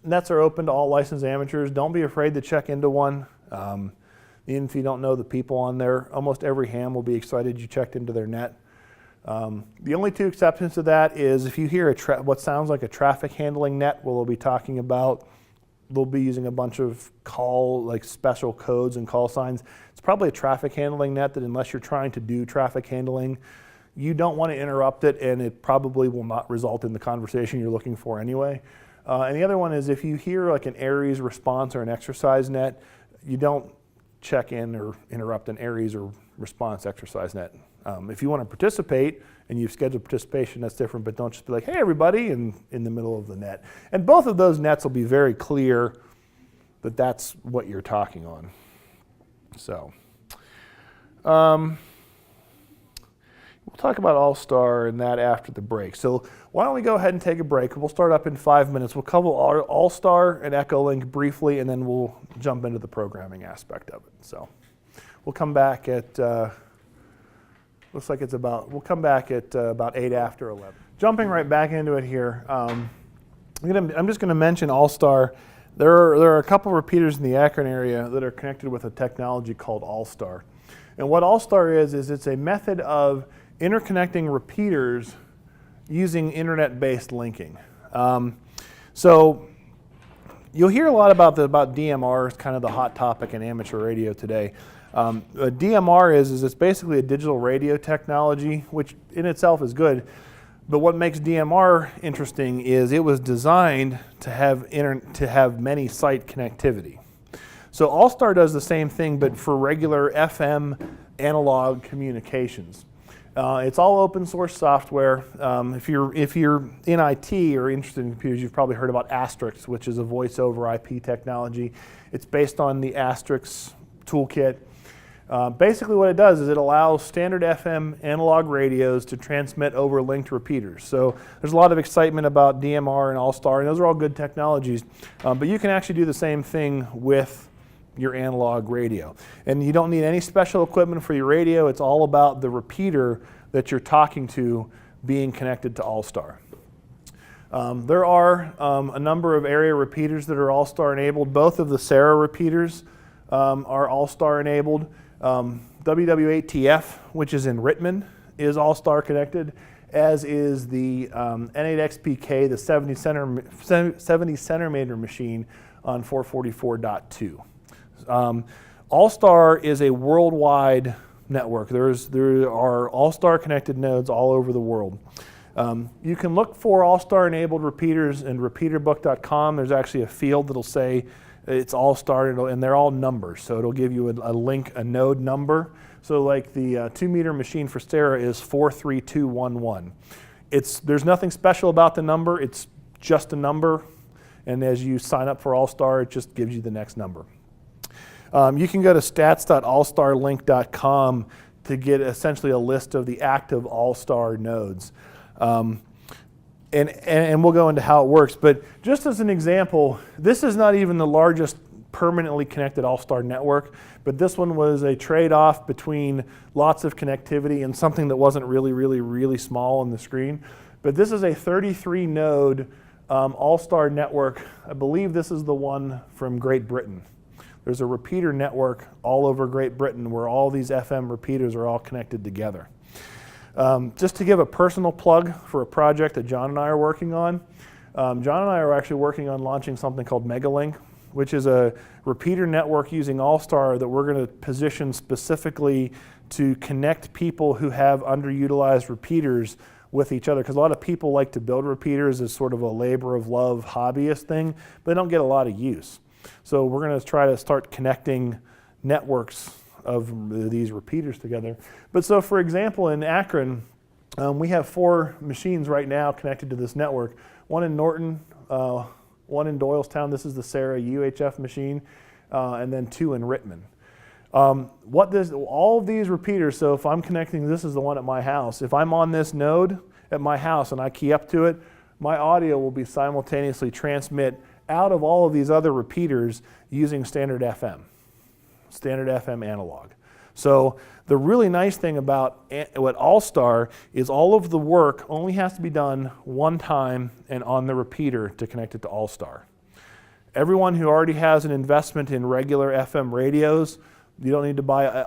Nets are open to all licensed amateurs. Don't be afraid to check into one. Even if you don't know the people on there, almost every ham will be excited you checked into their net. The only 2 exceptions to that is if you hear what sounds like a traffic handling net, where they'll be talking about, they'll be using a bunch of special codes and call signs. It's probably a traffic handling net that, unless you're trying to do traffic handling, you don't want to interrupt it, and it probably will not result in the conversation you're looking for anyway. And the other one is if you hear like an ARES response or an exercise net, you don't check in or interrupt an ARES or response exercise net. If you want to participate and you've scheduled participation, that's different, but don't just be like, hey everybody, in the middle of the net. And both of those nets will be very clear that that's what you're talking on. So, we'll talk about All-Star and that after the break. So why don't we go ahead and take a break. We'll start up in 5 minutes. We'll cover All-Star and Echolink briefly, and then we'll jump into the programming aspect of it. So we'll come back at, looks like we'll come back at about 8 after 11. Jumping right back into it here, I'm just going to mention All-Star. There are a couple of repeaters in the Akron area that are connected with a technology called All-Star. And what All-Star is it's a method of interconnecting repeaters using internet-based linking. So you'll hear a lot about DMR, kind of the hot topic in amateur radio today. DMR is it's basically a digital radio technology, which in itself is good. But what makes DMR interesting is it was designed to have many site connectivity. So All-Star does the same thing, but for regular FM analog communications. It's all open source software. If you're in IT or interested in computers, you've probably heard about Astrix, which is a voice over IP technology. It's based on the Astrix toolkit. Basically what it does is it allows standard FM analog radios to transmit over linked repeaters. So there's a lot of excitement about DMR and All-Star, and those are all good technologies. But you can actually do the same thing with your analog radio. And you don't need any special equipment for your radio. It's all about the repeater that you're talking to being connected to All-Star. There are a number of area repeaters that are All-Star enabled. Both of the Sarah repeaters are All-Star enabled. WW8TF, which is in Rittman, is All-Star connected, as is the N8XPK, the 70 centimeter machine on 444.2. All-Star is a worldwide network. There are All-Star connected nodes all over the world. You can look for All-Star enabled repeaters in repeaterbook.com. There's actually a field that'll say it's All-Star, and they're all numbers. So it'll give you a link, a node number. So like the 2-meter machine for Sarah is 43211. There's nothing special about the number. It's just a number. And as you sign up for All-Star, it just gives you the next number. You can go to stats.allstarlink.com to get essentially a list of the active All-Star nodes. And we'll go into how it works. But just as an example, this is not even the largest permanently connected All-Star network, but this one was a trade-off between lots of connectivity and something that wasn't really small on the screen. But this is a 33 node All-Star network. I believe this is the one from Great Britain. There's a repeater network all over Great Britain where all these FM repeaters are all connected together. Just to give a personal plug for a project that John and I are working on, John and I are actually working on launching something called Megalink, which is a repeater network using All-Star that we're going to position specifically to connect people who have underutilized repeaters with each other. Because a lot of people like to build repeaters as sort of a labor of love hobbyist thing, but they don't get a lot of use. So we're going to try to start connecting networks of these repeaters together. But so for example, in Akron, we have 4 machines right now connected to this network. One in Norton, one in Doylestown, this is the Sarah UHF machine, and then 2 in Rittman. All of these repeaters, so if I'm connecting, this is the one at my house, if I'm on this node at my house and I key up to it, my audio will be simultaneously transmit out of all of these other repeaters using standard FM analog. So the really nice thing about what All-Star is all of the work only has to be done one time and on the repeater to connect it to All-Star. Everyone who already has an investment in regular FM radios, you don't need to buy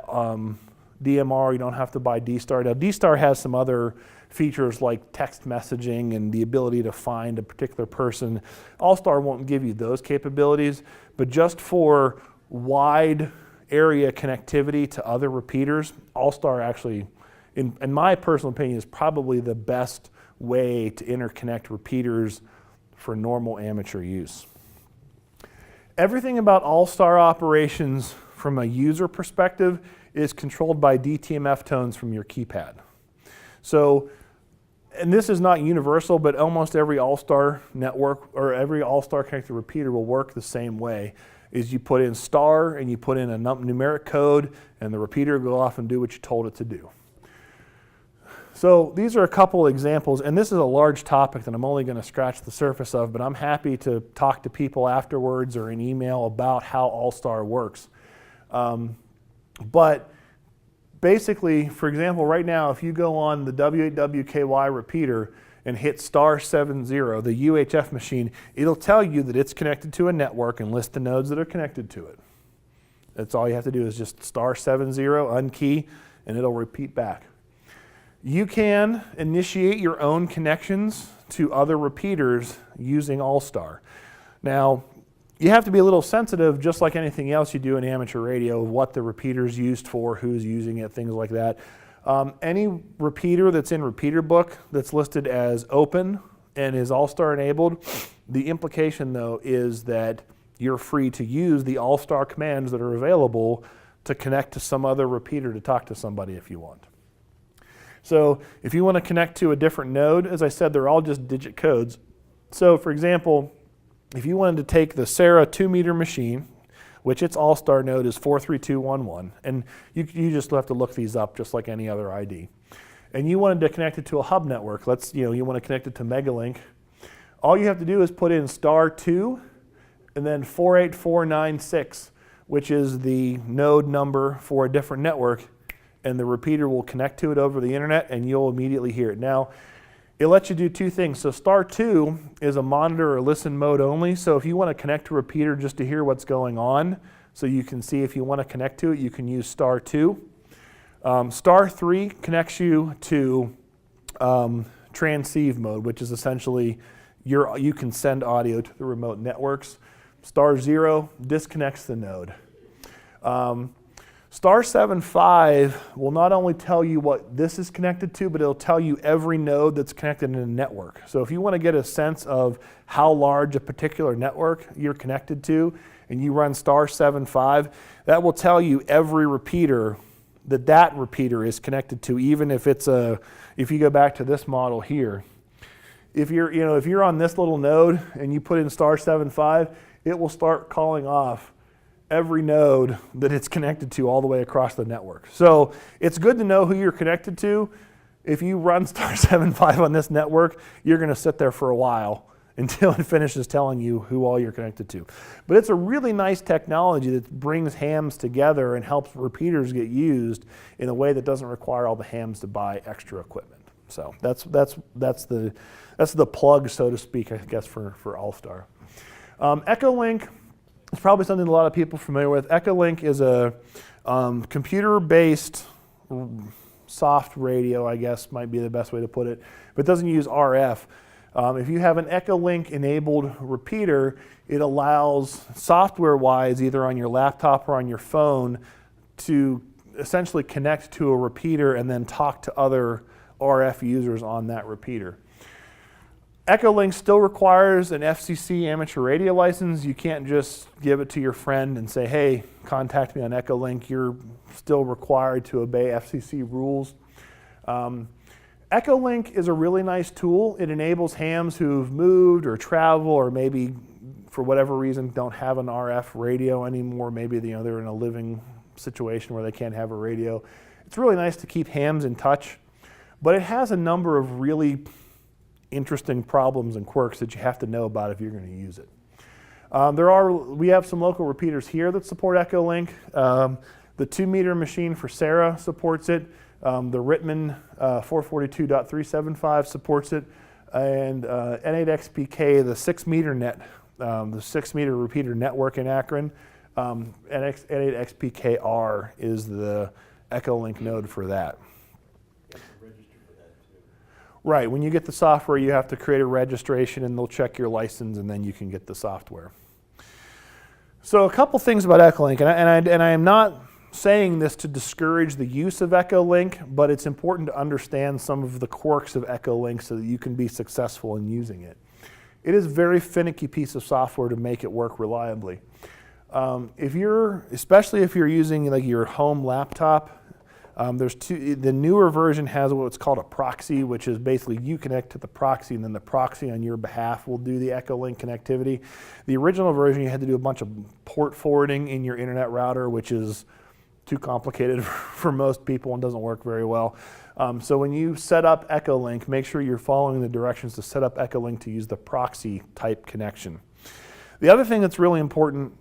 DMR, you don't have to buy D-Star. Now D-Star has some other features like text messaging and the ability to find a particular person. All-Star won't give you those capabilities, but just for wide area connectivity to other repeaters, All-Star actually, in my personal opinion, is probably the best way to interconnect repeaters for normal amateur use. Everything about All-Star operations from a user perspective is controlled by DTMF tones from your keypad. So, and this is not universal, but almost every All-Star network or every All-Star connected repeater will work the same way. Is you put in star and you put in a numeric code and the repeater will go off and do what you told it to do. So these are a couple examples, and this is a large topic that I'm only going to scratch the surface of, but I'm happy to talk to people afterwards or in email about how All-Star works. But basically, for example, right now, if you go on the W8WKY repeater and hit *70, the UHF machine, it'll tell you that it's connected to a network and list the nodes that are connected to it. That's all you have to do is just *70, unkey, and it'll repeat back. You can initiate your own connections to other repeaters using All-Star. Now, you have to be a little sensitive, just like anything else you do in amateur radio, of what the repeater's used for, who's using it, things like that. Any repeater that's in Repeater Book that's listed as open and is All-Star enabled, the implication though is that you're free to use the All-Star commands that are available to connect to some other repeater to talk to somebody if you want. So if you want to connect to a different node, as I said, they're all just digit codes. So for example, if you wanted to take the Sarah 2-meter machine, which its All-Star node is 43211, and you just have to look these up just like any other ID. And you wanted to connect it to a hub network. You want to connect it to Megalink. All you have to do is put in *2 and then 48496, which is the node number for a different network, and the repeater will connect to it over the internet and you'll immediately hear it. Now, it lets you do 2 things. So *2 is a monitor or listen mode only. So if you want to connect to a repeater just to hear what's going on, so you can see if you want to connect to it, you can use *2. *3 connects you to transceive mode, which is essentially you can send audio to the remote networks. *0 disconnects the node. *75 will not only tell you what this is connected to, but it'll tell you every node that's connected in a network. So if you want to get a sense of how large a particular network you're connected to, and you run *75, that will tell you every repeater that repeater is connected to, even if if you go back to this model here. If you're on this little node and you put in *75, it will start calling off every node that it's connected to all the way across the network. So it's good to know who you're connected to. If you run *75 on this network, you're going to sit there for a while until it finishes telling you who all you're connected to. But it's a really nice technology that brings hams together and helps repeaters get used in a way that doesn't require all the hams to buy extra equipment. So that's the plug, so to speak, I guess, for All-Star. Echolink is probably something a lot of people are familiar with. Echolink is a computer-based soft radio, I guess might be the best way to put it, but it doesn't use RF. If you have an Echolink enabled repeater, it allows software-wise, either on your laptop or on your phone, to essentially connect to a repeater and then talk to other RF users on that repeater. Echolink still requires an FCC amateur radio license. You can't just give it to your friend and say, hey, contact me on Echolink. You're still required to obey FCC rules. Echolink is a really nice tool. It enables hams who've moved or travel or maybe for whatever reason don't have an RF radio anymore. Maybe they're in a living situation where they can't have a radio. It's really nice to keep hams in touch, but it has a number of really interesting problems and quirks that you have to know about if you're going to use it. We have some local repeaters here that support Echolink. The 2-meter machine for Sarah supports it. The Rittman 442.375 supports it. And N8XPK, the 6-meter net, the 6-meter repeater network in Akron, N8XPKR is the Echolink node for that. Right, when you get the software, you have to create a registration and they'll check your license and then you can get the software. So a couple things about Echolink, and I am not saying this to discourage the use of Echolink, but it's important to understand some of the quirks of Echolink so that you can be successful in using it. It is a very finicky piece of software to make it work reliably. Especially if you're using like your home laptop, the newer version has what's called a proxy, which is basically you connect to the proxy and then the proxy on your behalf will do the Echolink connectivity. The original version, you had to do a bunch of port forwarding in your internet router, which is too complicated for most people and doesn't work very well. So when you set up Echolink, make sure you're following the directions to set up Echolink to use the proxy type connection. The other thing that's really important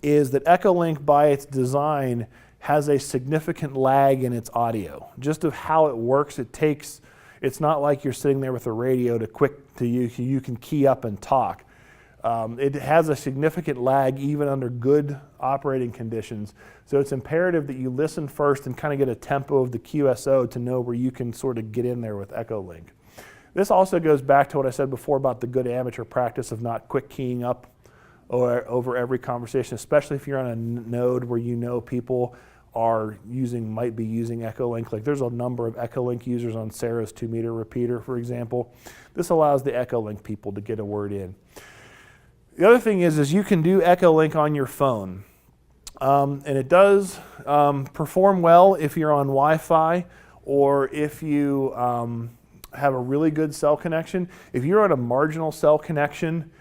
is that Echolink, by its design, has a significant lag in its audio. Just of how it works, it's not like you're sitting there with a radio you can key up and talk. It has a significant lag even under good operating conditions. So it's imperative that you listen first and kind of get a tempo of the QSO to know where you can sort of get in there with Echolink. This also goes back to what I said before about the good amateur practice of not quick keying up or over every conversation, especially if you're on a node where you know people might be using Echolink. Like there's a number of Echolink users on Sarah's 2-meter repeater, for example. This allows the Echolink people to get a word in. The other thing is you can do Echolink on your phone. And it does perform well if you're on Wi-Fi or if you have a really good cell connection. If you're on a marginal cell connection,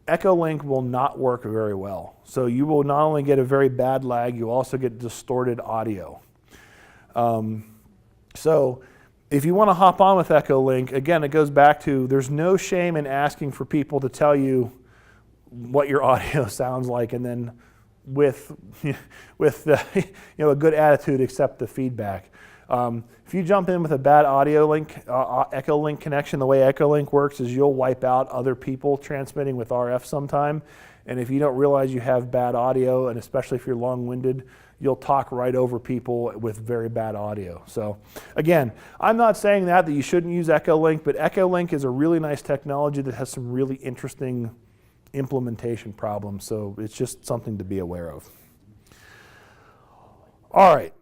Echolink will not work very well. So you will not only get a very bad lag, you'll also get distorted audio. So if you want to hop on with Echolink, again, it goes back to there's no shame in asking for people to tell you what your audio sounds like, and then with a good attitude, accept the feedback. If you jump in with a bad Echolink connection, the way Echolink works is you'll wipe out other people transmitting with RF sometime. And if you don't realize you have bad audio, and especially if you're long-winded, you'll talk right over people with very bad audio. So again, I'm not saying that you shouldn't use Echolink, but Echolink is a really nice technology that has some really interesting implementation problems. So it's just something to be aware of. All right.